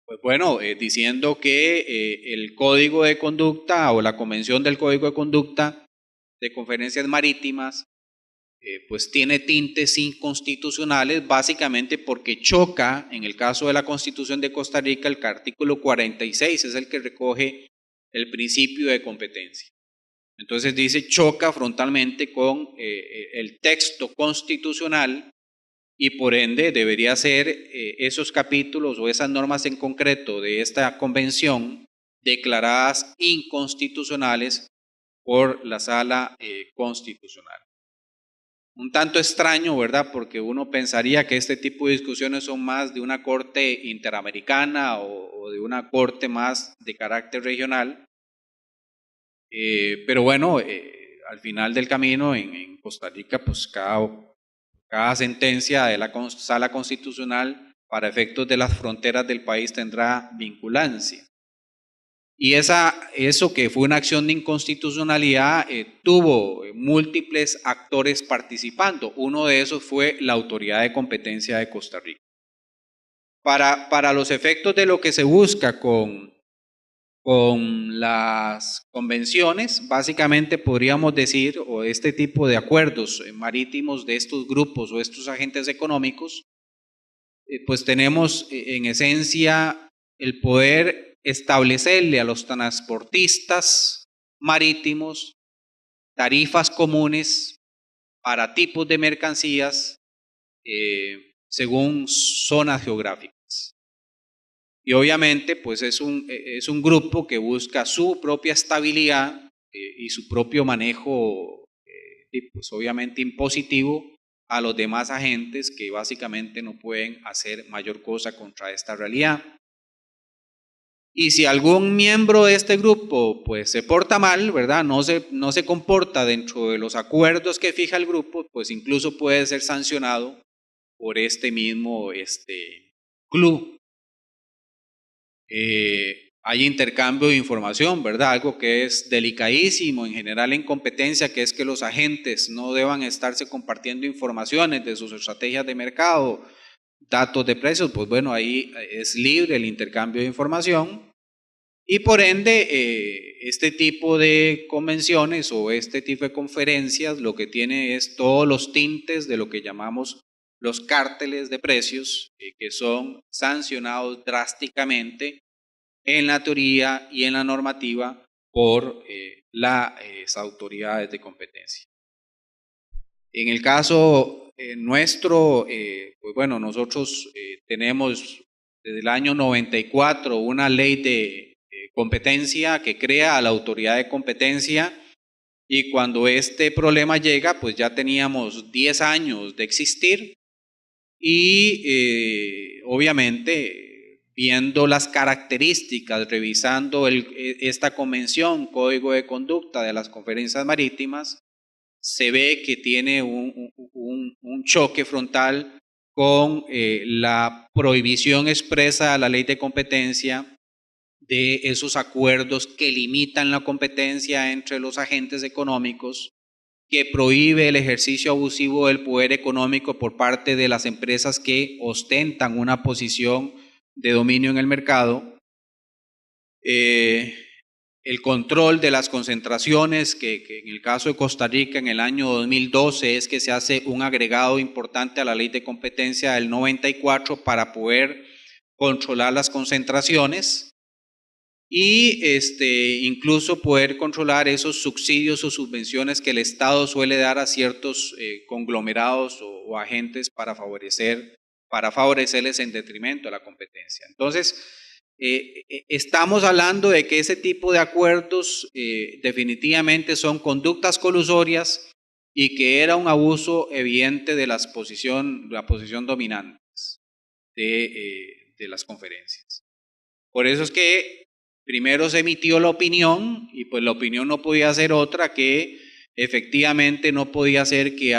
pues bueno, diciendo que el código de conducta o la convención del código de conducta de conferencias marítimas pues tiene tintes inconstitucionales, básicamente porque choca, en el caso de la Constitución de Costa Rica, el artículo 46 es el que recoge el principio de competencia. Entonces dice, choca frontalmente con el texto constitucional y por ende debería ser esos capítulos o esas normas en concreto de esta convención declaradas inconstitucionales por la sala constitucional. Un tanto extraño, ¿verdad? Porque uno pensaría que este tipo de discusiones son más de una corte interamericana o de una corte más de carácter regional. Pero bueno, al final del camino en Costa Rica, pues cada sentencia de la sala constitucional para efectos de las fronteras del país tendrá vinculancia. Y eso que fue una acción de inconstitucionalidad tuvo múltiples actores participando. Uno de esos fue la Autoridad de Competencia de Costa Rica. Para los efectos de lo que se busca con las convenciones, básicamente podríamos decir, o este tipo de acuerdos marítimos de estos grupos o estos agentes económicos, pues tenemos en esencia el poder establecerle a los transportistas marítimos tarifas comunes para tipos de mercancías según zonas geográficas. Y obviamente pues es un grupo que busca su propia estabilidad y su propio manejo pues obviamente impositivo a los demás agentes que básicamente no pueden hacer mayor cosa contra esta realidad. Y si algún miembro de este grupo pues se porta mal, ¿verdad? No se comporta dentro de los acuerdos que fija el grupo, pues incluso puede ser sancionado por este mismo club. Hay intercambio de información, ¿verdad? Algo que es delicadísimo en general en competencia, que es que los agentes no deban estarse compartiendo informaciones de sus estrategias de mercado, datos de precios, pues bueno, ahí es libre el intercambio de información y por ende este tipo de convenciones o este tipo de conferencias lo que tiene es todos los tintes de lo que llamamos los cárteles de precios que son sancionados drásticamente en la teoría y en la normativa por las autoridades de competencia. En el caso nuestro, pues bueno, nosotros tenemos desde el año 94 una ley de competencia que crea a la autoridad de competencia, y cuando este problema llega, pues ya teníamos 10 años de existir y obviamente viendo las características, revisando esta convención, Código de Conducta de las Conferencias Marítimas, se ve que tiene un choque frontal con la prohibición expresa de la ley de competencia de esos acuerdos que limitan la competencia entre los agentes económicos, que prohíbe el ejercicio abusivo del poder económico por parte de las empresas que ostentan una posición de dominio en el mercado, el control de las concentraciones, que en el caso de Costa Rica en el año 2012 es que se hace un agregado importante a la ley de competencia del 94 para poder controlar las concentraciones y incluso poder controlar esos subsidios o subvenciones que el Estado suele dar a ciertos conglomerados o agentes para favorecerles en detrimento de la competencia. Entonces, estamos hablando de que ese tipo de acuerdos definitivamente son conductas colusorias y que era un abuso evidente de la posición dominante de las conferencias. Por eso es que primero se emitió la opinión y pues la opinión no podía ser otra que efectivamente no podía ser que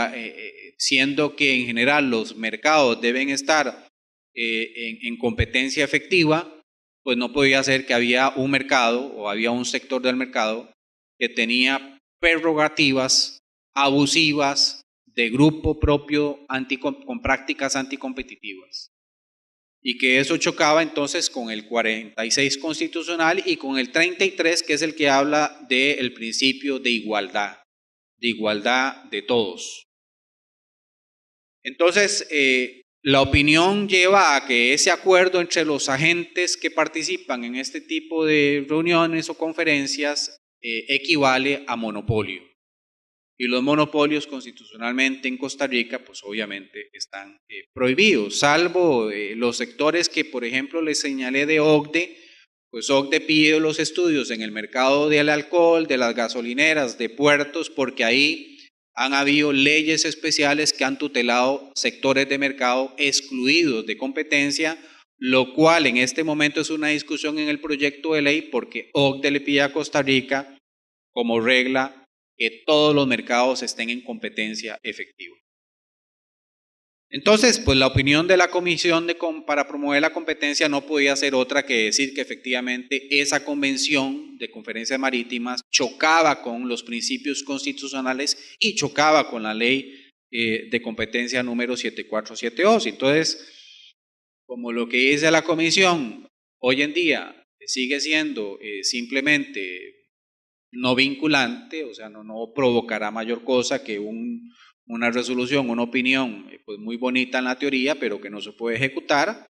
siendo que en general los mercados deben estar en competencia efectiva, pues no podía ser que había un mercado o había un sector del mercado que tenía prerrogativas abusivas de grupo propio con prácticas anticompetitivas. Y que eso chocaba entonces con el 46 constitucional y con el 33, que es el que habla del principio de igualdad de todos. Entonces, la opinión lleva a que ese acuerdo entre los agentes que participan en este tipo de reuniones o conferencias equivale a monopolio. Y los monopolios constitucionalmente en Costa Rica, pues obviamente están prohibidos, salvo los sectores que, por ejemplo, les señalé de OCDE, pues OCDE pide los estudios en el mercado del alcohol, de las gasolineras, de puertos, porque ahí han habido leyes especiales que han tutelado sectores de mercado excluidos de competencia, lo cual en este momento es una discusión en el proyecto de ley porque OCDE le pide a Costa Rica como regla que todos los mercados estén en competencia efectiva. Entonces, pues la opinión de la Comisión para promover la competencia no podía ser otra que decir que efectivamente esa convención de conferencias marítimas chocaba con los principios constitucionales y chocaba con la ley de competencia número 7472. Entonces, como lo que dice la Comisión hoy en día sigue siendo simplemente no vinculante, o sea, no provocará mayor cosa que una resolución, una opinión pues muy bonita en la teoría, pero que no se puede ejecutar,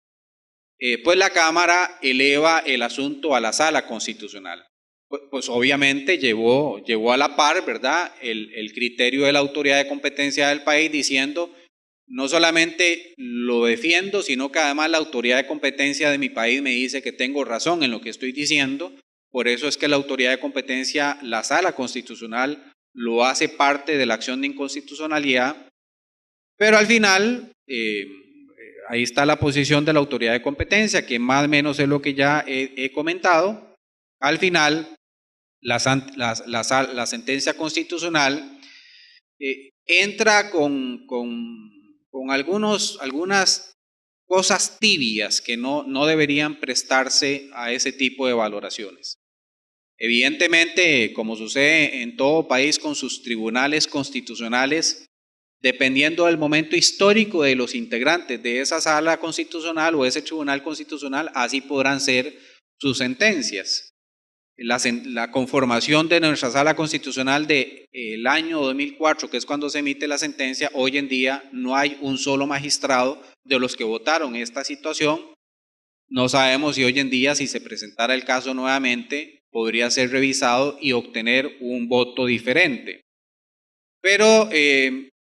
pues la Cámara eleva el asunto a la Sala Constitucional. Pues obviamente llevó a la par, ¿verdad?, el criterio de la autoridad de competencia del país diciendo, no solamente lo defiendo, sino que además la autoridad de competencia de mi país me dice que tengo razón en lo que estoy diciendo. Por eso es que la autoridad de competencia, la Sala Constitucional, lo hace parte de la acción de inconstitucionalidad, pero al final, ahí está la posición de la autoridad de competencia, que más o menos es lo que ya he comentado. Al final, la sentencia constitucional entra con algunas cosas tibias que no deberían prestarse a ese tipo de valoraciones. Evidentemente, como sucede en todo país con sus tribunales constitucionales, dependiendo del momento histórico de los integrantes de esa sala constitucional o ese tribunal constitucional, así podrán ser sus sentencias. La conformación de nuestra sala constitucional del año 2004, que es cuando se emite la sentencia, hoy en día no hay un solo magistrado de los que votaron esta situación. No sabemos si hoy en día, si se presentara el caso nuevamente, podría ser revisado y obtener un voto diferente. Pero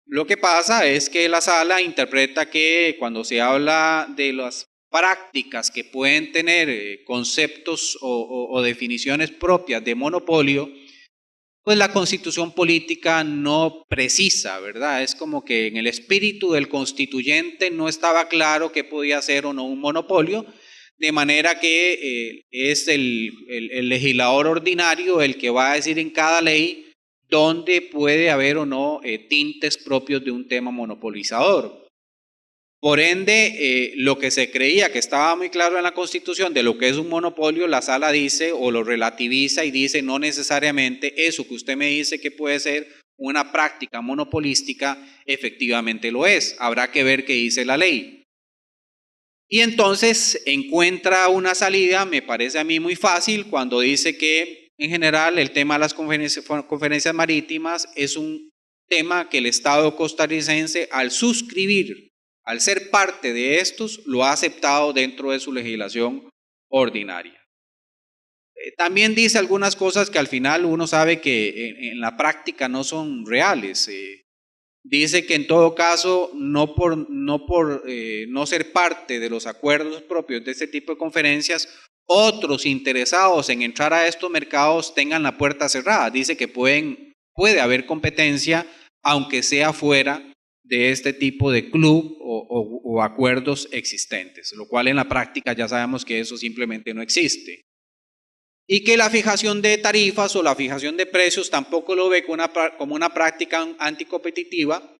lo que pasa es que la sala interpreta que cuando se habla de las prácticas que pueden tener conceptos o definiciones propias de monopolio, pues la constitución política no precisa, ¿verdad? Es como que en el espíritu del constituyente no estaba claro qué podía ser o no un monopolio, de manera que es el legislador ordinario el que va a decir en cada ley dónde puede haber o no tintes propios de un tema monopolizador. Por ende, lo que se creía que estaba muy claro en la Constitución de lo que es un monopolio, la sala dice o lo relativiza y dice no necesariamente eso que usted me dice que puede ser una práctica monopolística, efectivamente lo es. Habrá que ver qué dice la ley. Y entonces encuentra una salida, me parece a mí muy fácil, cuando dice que en general el tema de las conferencias marítimas es un tema que el Estado costarricense al suscribir, al ser parte de estos, lo ha aceptado dentro de su legislación ordinaria. También dice algunas cosas que al final uno sabe que en la práctica no son reales. Dice que en todo caso, no por no ser parte de los acuerdos propios de este tipo de conferencias, otros interesados en entrar a estos mercados tengan la puerta cerrada. Dice que puede haber competencia, aunque sea fuera de este tipo de club o acuerdos existentes, lo cual en la práctica ya sabemos que eso simplemente no existe. Y que la fijación de tarifas o la fijación de precios tampoco lo ve como una práctica anticompetitiva,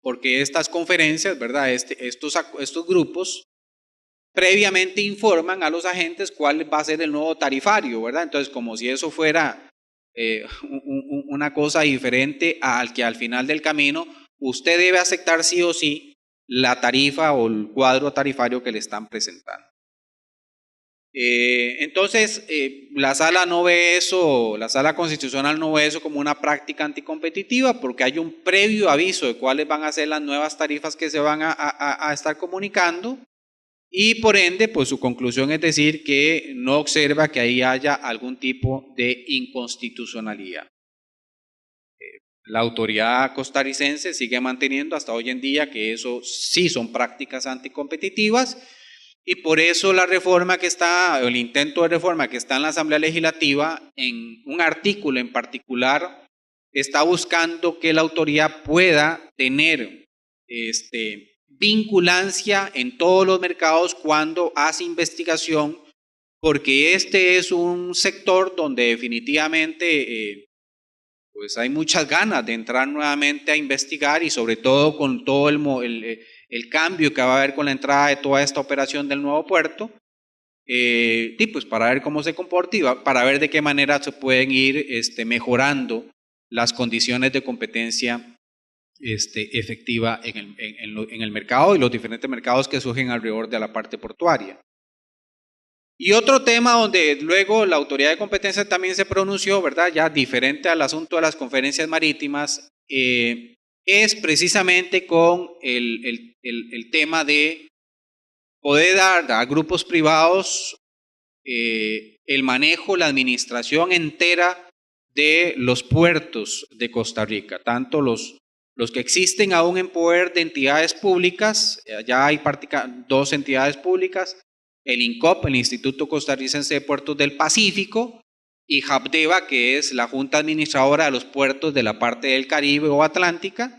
porque estas conferencias, ¿verdad? Estos grupos previamente informan a los agentes cuál va a ser el nuevo tarifario, ¿verdad? Entonces, como si eso fuera una cosa diferente al que al final del camino usted debe aceptar sí o sí la tarifa o el cuadro tarifario que le están presentando. Entonces, la sala no ve eso, la sala constitucional no ve eso como una práctica anticompetitiva porque hay un previo aviso de cuáles van a ser las nuevas tarifas que se van a estar comunicando y por ende, pues su conclusión es decir que no observa que ahí haya algún tipo de inconstitucionalidad. La autoridad costarricense sigue manteniendo hasta hoy en día que eso sí son prácticas anticompetitivas y por eso la reforma que está, o el intento de reforma que está en la Asamblea Legislativa, en un artículo en particular, está buscando que la autoridad pueda tener vinculancia en todos los mercados cuando hace investigación, porque este es un sector donde definitivamente pues hay muchas ganas de entrar nuevamente a investigar y sobre todo con todo el cambio que va a haber con la entrada de toda esta operación del nuevo puerto, y pues para ver cómo se comporta y para ver de qué manera se pueden ir mejorando las condiciones de competencia efectiva en el mercado y los diferentes mercados que surgen alrededor de la parte portuaria. Y otro tema donde luego la autoridad de competencia también se pronunció, ¿verdad? Ya diferente al asunto de las conferencias marítimas, es precisamente con el tema de poder dar a grupos privados el manejo, la administración entera de los puertos de Costa Rica, tanto los que existen aún en poder de entidades públicas, ya hay dos entidades públicas, el INCOP, el Instituto Costarricense de Puertos del Pacífico, y JAPDEVA, que es la Junta Administradora de los Puertos de la parte del Caribe o Atlántica.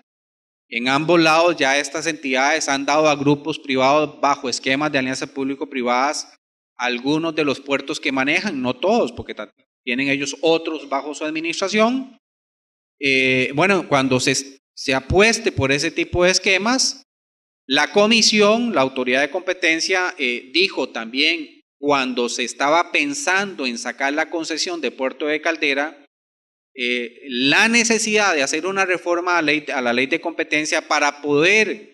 En ambos lados ya estas entidades han dado a grupos privados bajo esquemas de alianzas público-privadas algunos de los puertos que manejan, no todos, porque tienen ellos otros bajo su administración. Bueno, cuando se apueste por ese tipo de esquemas, la comisión, la autoridad de competencia, dijo también cuando se estaba pensando en sacar la concesión de Puerto de Caldera, la necesidad de hacer una reforma a la ley de competencia para poder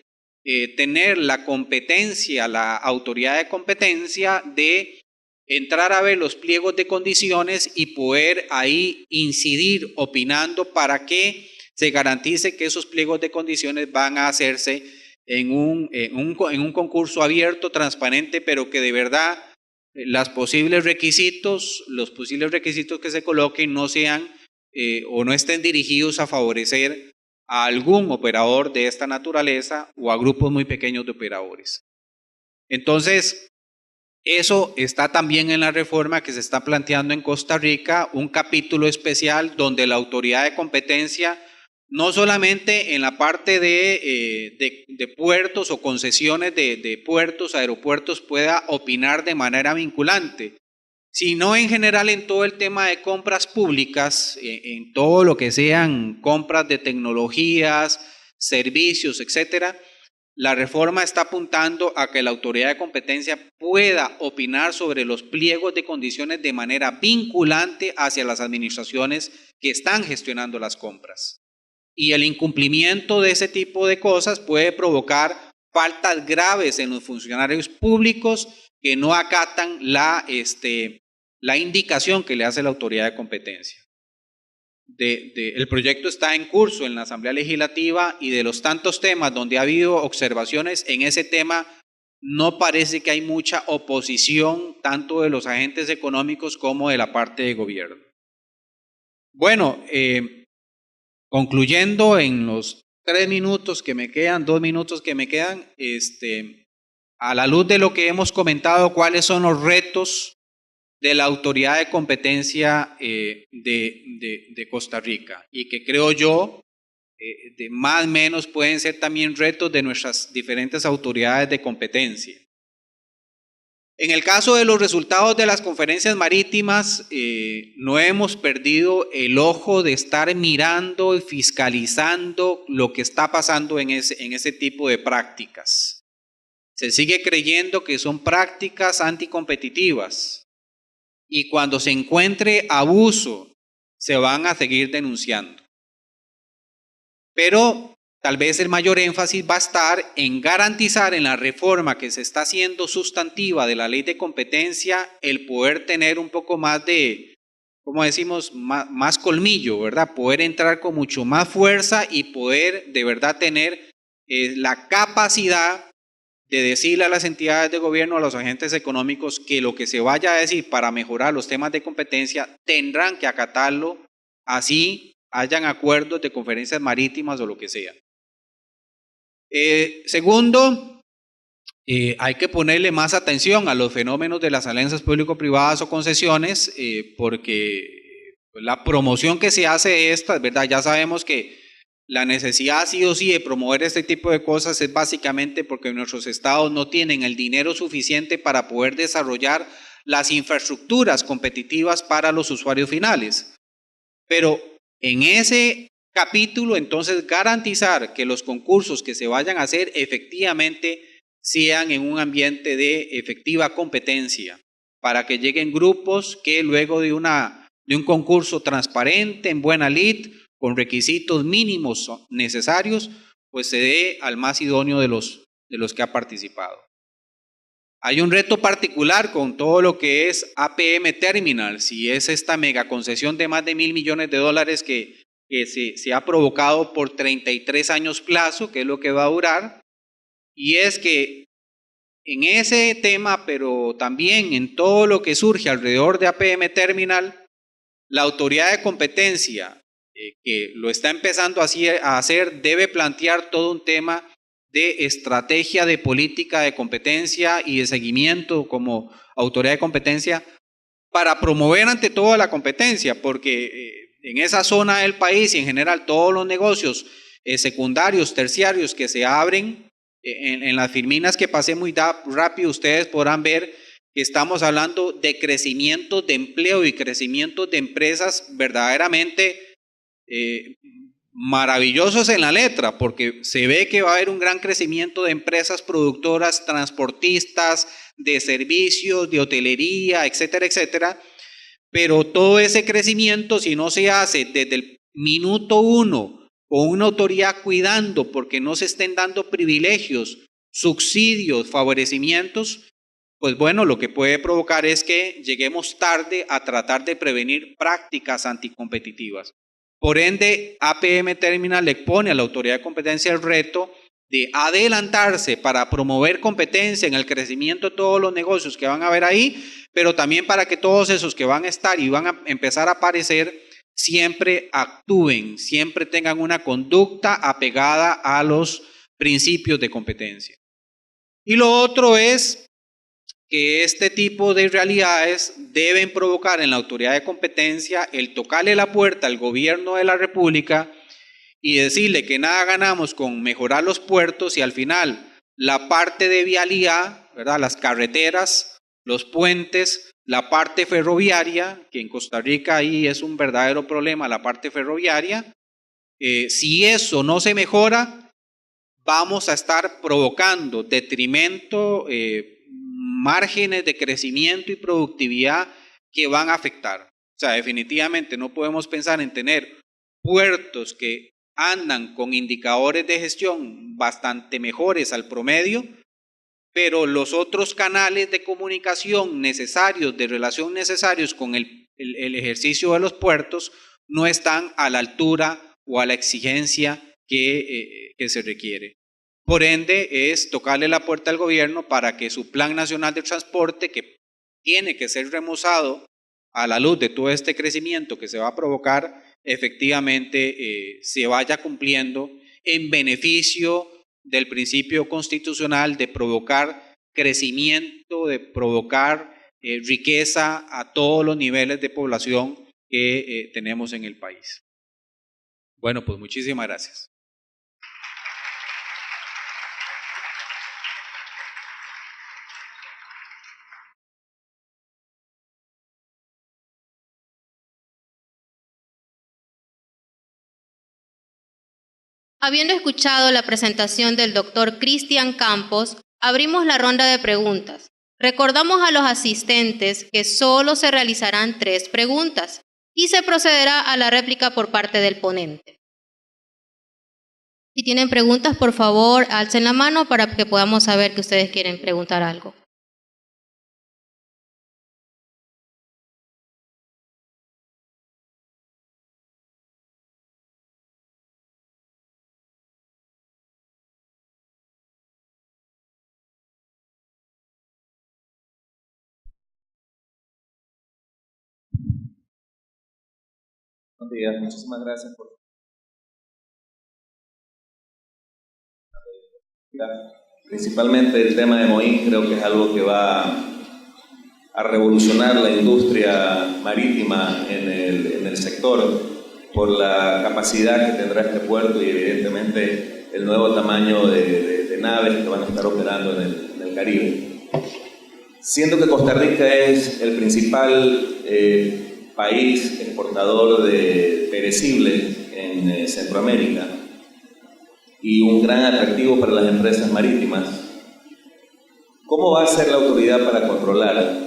tener la competencia, la autoridad de competencia de entrar a ver los pliegos de condiciones y poder ahí incidir opinando para que se garantice que esos pliegos de condiciones van a hacerse en un concurso abierto, transparente, pero que de verdad los posibles requisitos que se coloquen no sean o no estén dirigidos a favorecer a algún operador de esta naturaleza o a grupos muy pequeños de operadores. Entonces, eso está también en la reforma que se está planteando en Costa Rica, un capítulo especial donde la autoridad de competencia, no solamente en la parte de puertos o concesiones de puertos, aeropuertos, pueda opinar de manera vinculante, sino en general en todo el tema de compras públicas, en todo lo que sean compras de tecnologías, servicios, etcétera. La reforma está apuntando a que la autoridad de competencia pueda opinar sobre los pliegos de condiciones de manera vinculante hacia las administraciones que están gestionando las compras. Y el incumplimiento de ese tipo de cosas puede provocar faltas graves en los funcionarios públicos que no acatan la indicación que le hace la autoridad de competencia. El proyecto está en curso en la Asamblea Legislativa y de los tantos temas donde ha habido observaciones, en ese tema no parece que hay mucha oposición tanto de los agentes económicos como de la parte de gobierno. Bueno, concluyendo en los 3 minutos que me quedan, 2 minutos que me quedan, a la luz de lo que hemos comentado, ¿cuáles son los retos de la autoridad de competencia de Costa Rica? Y que creo yo, más o menos pueden ser también retos de nuestras diferentes autoridades de competencia. En el caso de los resultados de las conferencias marítimas, no hemos perdido el ojo de estar mirando y fiscalizando lo que está pasando en ese tipo de prácticas. Se sigue creyendo que son prácticas anticompetitivas y cuando se encuentre abuso, se van a seguir denunciando. Pero tal vez el mayor énfasis va a estar en garantizar en la reforma que se está haciendo sustantiva de la ley de competencia el poder tener un poco más de, como decimos, más colmillo, ¿verdad? Poder entrar con mucho más fuerza y poder de verdad tener la capacidad de decirle a las entidades de gobierno, a los agentes económicos, que lo que se vaya a decir para mejorar los temas de competencia tendrán que acatarlo, así hayan acuerdos de conferencias marítimas o lo que sea. Segundo, hay que ponerle más atención a los fenómenos de las alianzas público-privadas o concesiones, porque la promoción que se hace de estas, ¿verdad? Ya sabemos que la necesidad sí o sí de promover este tipo de cosas es básicamente porque nuestros estados no tienen el dinero suficiente para poder desarrollar las infraestructuras competitivas para los usuarios finales. Pero en ese capítulo, entonces, garantizar que los concursos que se vayan a hacer efectivamente sean en un ambiente de efectiva competencia, para que lleguen grupos que luego de un concurso transparente, en buena lid, con requisitos mínimos necesarios, pues se dé al más idóneo de los que ha participado. Hay un reto particular con todo lo que es APM Terminal, si es esta mega concesión de más de $1.000 millones que se ha provocado por 33 años plazo, que es lo que va a durar, y es que en ese tema, pero también en todo lo que surge alrededor de APM Terminal, la autoridad de competencia que lo está empezando a hacer debe plantear todo un tema de estrategia de política de competencia y de seguimiento como autoridad de competencia para promover ante todo la competencia, porque en esa zona del país y en general todos los negocios secundarios, terciarios que se abren, en las filminas que pasé muy rápido, ustedes podrán ver que estamos hablando de crecimiento de empleo y crecimiento de empresas verdaderamente maravillosos en la letra, porque se ve que va a haber un gran crecimiento de empresas productoras, transportistas, de servicios, de hotelería, etcétera, etcétera. Pero todo ese crecimiento, si no se hace desde el minuto 1 con una autoridad cuidando porque no se estén dando privilegios, subsidios, favorecimientos, pues bueno, lo que puede provocar es que lleguemos tarde a tratar de prevenir prácticas anticompetitivas. Por ende, APM Terminal le pone a la autoridad de competencia el reto de adelantarse para promover competencia en el crecimiento de todos los negocios que van a haber ahí, pero también para que todos esos que van a estar y van a empezar a aparecer siempre actúen, siempre tengan una conducta apegada a los principios de competencia. Y lo otro es que este tipo de realidades deben provocar en la autoridad de competencia el tocarle la puerta al gobierno de la República y decirle que nada ganamos con mejorar los puertos y al final la parte de vialidad, ¿verdad? Las carreteras, los puentes, la parte ferroviaria, que en Costa Rica ahí es un verdadero problema, la parte ferroviaria, si eso no se mejora, vamos a estar provocando detrimento, márgenes de crecimiento y productividad que van a afectar. O sea, definitivamente no podemos pensar en tener puertos que andan con indicadores de gestión bastante mejores al promedio, pero los otros canales de comunicación necesarios, de relación necesarios con el ejercicio de los puertos, no están a la altura o a la exigencia que se requiere. Por ende, es tocarle la puerta al gobierno para que su Plan Nacional de Transporte, que tiene que ser remozado a la luz de todo este crecimiento que se va a provocar, efectivamente se vaya cumpliendo en beneficio del principio constitucional de provocar crecimiento, de provocar riqueza a todos los niveles de población que tenemos en el país. Bueno, pues muchísimas gracias. Habiendo escuchado la presentación del doctor Cristian Campos, abrimos la ronda de preguntas. Recordamos a los asistentes que solo se realizarán 3 preguntas y se procederá a la réplica por parte del ponente. Si tienen preguntas, por favor, alcen la mano para que podamos saber que ustedes quieren preguntar algo. Buenos días, muchísimas gracias por... Principalmente el tema de Moín creo que es algo que va a revolucionar la industria marítima en el sector por la capacidad que tendrá este puerto y evidentemente el nuevo tamaño de naves que van a estar operando en el Caribe. Siendo que Costa Rica es el principal país exportador de perecibles en Centroamérica y un gran atractivo para las empresas marítimas, ¿cómo va a ser la autoridad para controlar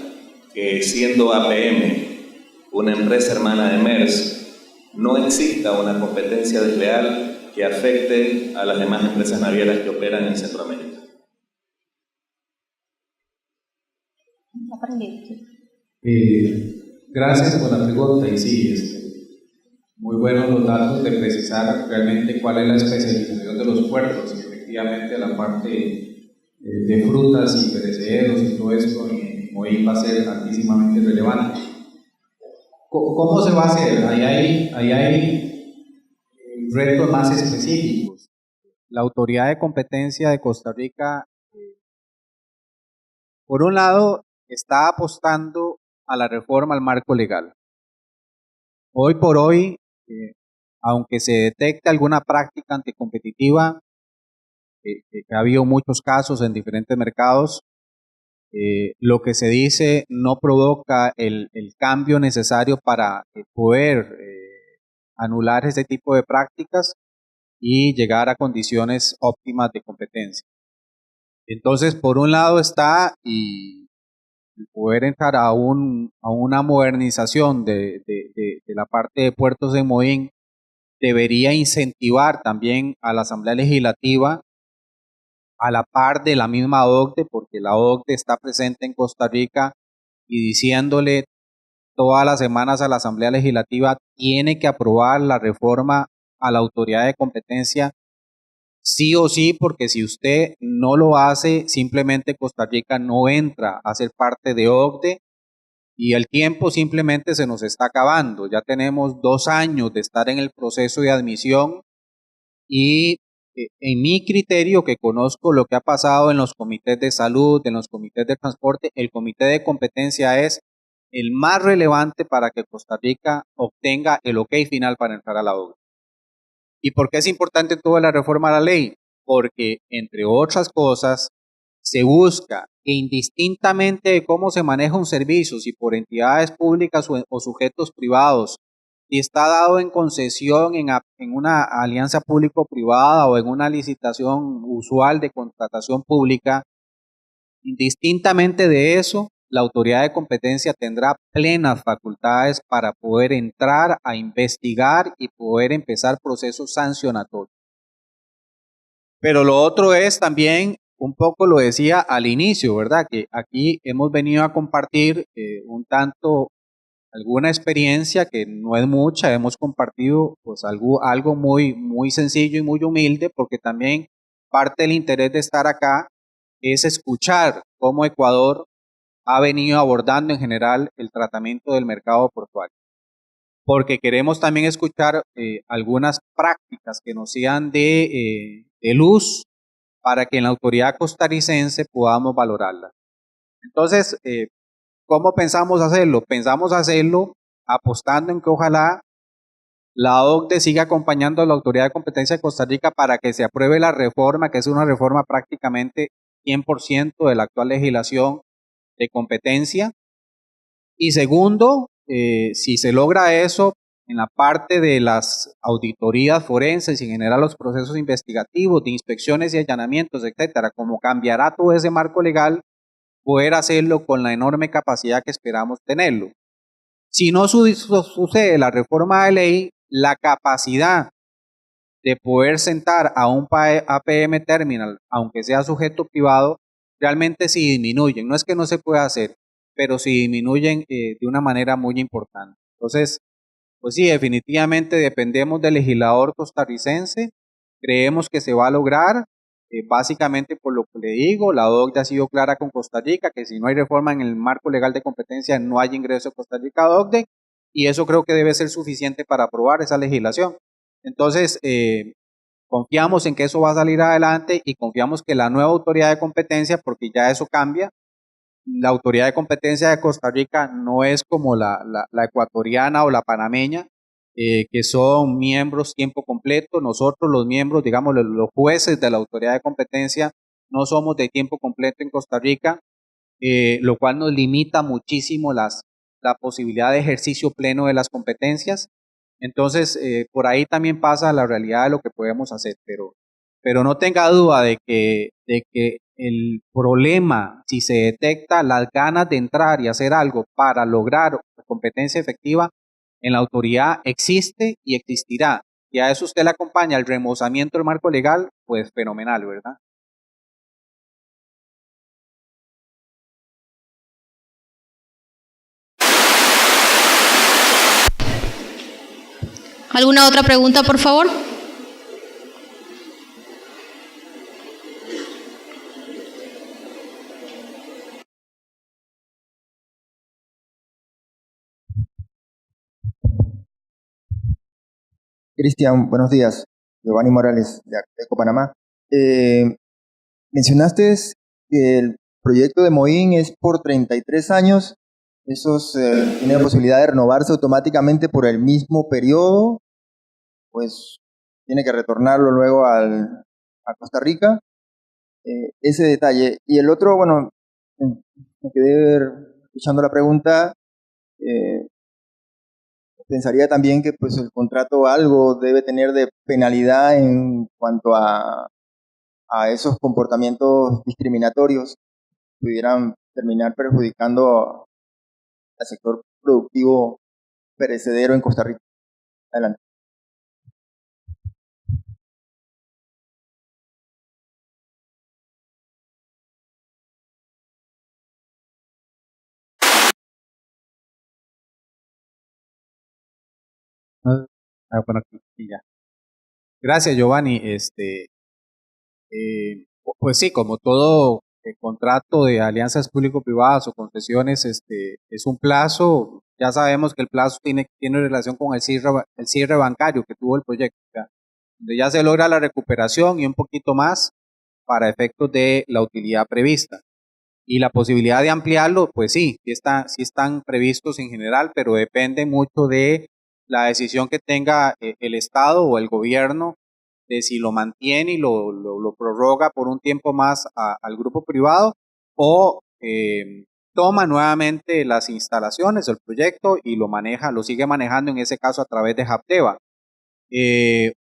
que siendo APM una empresa hermana de Maersk no exista una competencia desleal que afecte a las demás empresas navieras que operan en Centroamérica? Gracias por la pregunta y sí, muy buenos los datos de precisar realmente cuál es la especialización de los puertos y efectivamente la parte de frutas y perecederos y todo esto hoy va a ser altísimamente relevante. ¿Cómo se va a hacer? Ahí hay retos más específicos. La Autoridad de Competencia de Costa Rica, por un lado, está apostando a la reforma al marco legal. Hoy por hoy, aunque se detecte alguna práctica anticompetitiva, que ha habido muchos casos en diferentes mercados, lo que se dice no provoca el cambio necesario para poder anular ese tipo de prácticas y llegar a condiciones óptimas de competencia. Entonces, por un lado está y poder entrar a una modernización de la parte de puertos de Moín debería incentivar también a la Asamblea Legislativa a la par de la misma OCDE, porque la OCDE está presente en Costa Rica y diciéndole todas las semanas a la Asamblea Legislativa tiene que aprobar la reforma a la autoridad de competencia sí o sí, porque si usted no lo hace, simplemente Costa Rica no entra a ser parte de OCDE y el tiempo simplemente se nos está acabando. Ya tenemos 2 años de estar en el proceso de admisión y en mi criterio, que conozco lo que ha pasado en los comités de salud, en los comités de transporte, el comité de competencia es el más relevante para que Costa Rica obtenga el ok final para entrar a la OCDE. ¿Y por qué es importante toda la reforma a la ley? Porque, entre otras cosas, se busca que indistintamente de cómo se maneja un servicio, si por entidades públicas o sujetos privados, si está dado en concesión en una alianza público-privada o en una licitación usual de contratación pública, indistintamente de eso, la autoridad de competencia tendrá plenas facultades para poder entrar a investigar y poder empezar procesos sancionatorios. Pero lo otro es también, un poco lo decía al inicio, ¿verdad? Que aquí hemos venido a compartir un tanto alguna experiencia que no es mucha, hemos compartido pues algo muy sencillo y muy humilde, porque también parte del interés de estar acá es escuchar cómo Ecuador ha venido abordando en general el tratamiento del mercado portuario, porque queremos también escuchar algunas prácticas que nos sean de luz para que en la autoridad costarricense podamos valorarlas. Entonces, ¿cómo pensamos hacerlo? Pensamos hacerlo apostando en que ojalá la OCDE siga acompañando a la Autoridad de Competencia de Costa Rica para que se apruebe la reforma, que es una reforma prácticamente 100% de la actual legislación de competencia. Y segundo, si se logra eso, en la parte de las auditorías forenses y en general los procesos investigativos, de inspecciones y allanamientos, etcétera, como cambiará todo ese marco legal, poder hacerlo con la enorme capacidad que esperamos tenerlo. Si no sucede la reforma de ley, la capacidad de poder sentar a un APM Terminal, aunque sea sujeto privado, realmente sí disminuyen. No es que no se pueda hacer, pero sí disminuyen de una manera muy importante. Entonces, pues sí, definitivamente dependemos del legislador costarricense, creemos que se va a lograr, básicamente por lo que le digo, la OCDE ha sido clara con Costa Rica, que si no hay reforma en el marco legal de competencia no hay ingreso de Costa Rica a OCDE, y eso creo que debe ser suficiente para aprobar esa legislación. Entonces, confiamos en que eso va a salir adelante y confiamos que la nueva autoridad de competencia, porque ya eso cambia, la autoridad de competencia de Costa Rica no es como la ecuatoriana o la panameña, que son miembros tiempo completo. Nosotros los miembros, digamos, los jueces de la autoridad de competencia, no somos de tiempo completo en Costa Rica, lo cual nos limita muchísimo la posibilidad de ejercicio pleno de las competencias. Entonces, por ahí también pasa la realidad de lo que podemos hacer, pero no tenga duda de que el problema, si se detecta las ganas de entrar y hacer algo para lograr competencia efectiva, en la autoridad existe y existirá. Y a eso usted le acompaña el remozamiento del marco legal, pues fenomenal, ¿verdad? ¿Alguna otra pregunta, por favor? Cristian, buenos días. Giovanni Morales, de Acteco, Panamá. Mencionaste que el proyecto de Moín es por 33 años. ¿Esos tiene la posibilidad de renovarse automáticamente por el mismo periodo? Pues tiene que retornarlo luego a Costa Rica. Ese detalle. Y el otro, bueno, me quedé escuchando la pregunta. Pensaría también que pues el contrato algo debe tener de penalidad en cuanto a esos comportamientos discriminatorios que pudieran terminar perjudicando al sector productivo perecedero en Costa Rica. Adelante. Bueno, aquí ya. Gracias, Giovanni. Pues sí, como todo contrato de alianzas público-privadas o concesiones, es un plazo. Ya sabemos que el plazo tiene relación con el cierre bancario que tuvo el proyecto. ¿Ya? donde ya se logra la recuperación y un poquito más para efectos de la utilidad prevista. Y la posibilidad de ampliarlo, pues sí están previstos en general, pero depende mucho de la decisión que tenga el Estado o el gobierno de si lo mantiene y lo prorroga por un tiempo más al grupo privado o toma nuevamente las instalaciones, el proyecto y lo sigue manejando en ese caso a través de Hapteva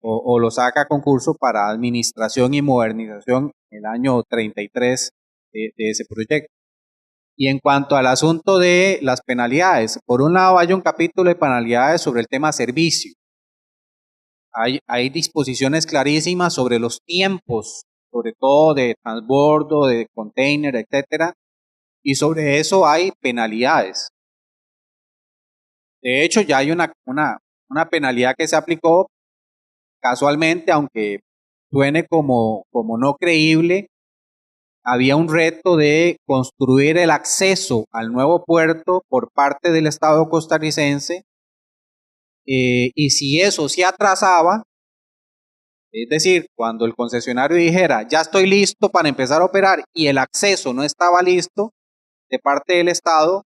o lo saca a concurso para administración y modernización el año 33 de ese proyecto. Y en cuanto al asunto de las penalidades, por un lado hay un capítulo de penalidades sobre el tema servicio. Hay disposiciones clarísimas sobre los tiempos, sobre todo de transbordo, de container, etcétera, y sobre eso hay penalidades. De hecho, ya hay una penalidad que se aplicó casualmente, aunque suene como no creíble. Había un reto de construir el acceso al nuevo puerto por parte del Estado costarricense y si eso se atrasaba, es decir, cuando el concesionario dijera ya estoy listo para empezar a operar y el acceso no estaba listo de parte del Estado,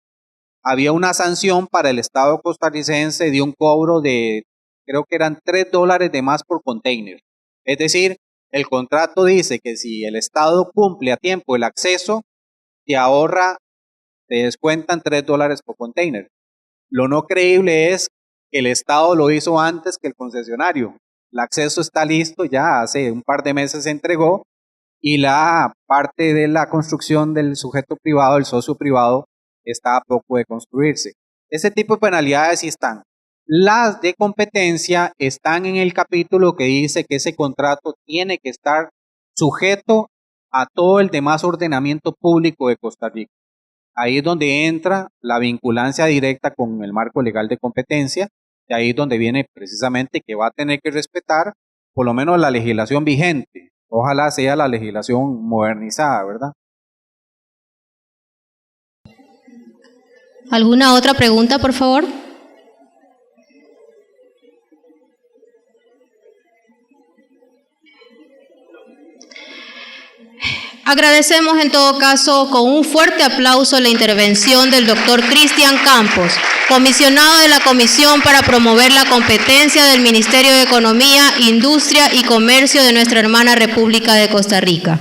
había una sanción para el Estado costarricense de un cobro de, creo que eran $3 de más por container. Es decir, el contrato dice que si el Estado cumple a tiempo el acceso, te descuentan $3 por container. Lo no creíble es que el Estado lo hizo antes que el concesionario. El acceso está listo, ya hace un par de meses se entregó y la parte de la construcción del sujeto privado, el socio privado, está a poco de construirse. Ese tipo de penalidades sí están. Las de competencia están en el capítulo que dice que ese contrato tiene que estar sujeto a todo el demás ordenamiento público de Costa Rica. Ahí es donde entra la vinculancia directa con el marco legal de competencia, y ahí es donde viene precisamente que va a tener que respetar por lo menos la legislación vigente. Ojalá sea la legislación modernizada, ¿verdad? ¿Alguna otra pregunta, por favor? Agradecemos en todo caso con un fuerte aplauso la intervención del doctor Cristian Campos, comisionado de la Comisión para promover la competencia del Ministerio de Economía, Industria y Comercio de nuestra hermana República de Costa Rica.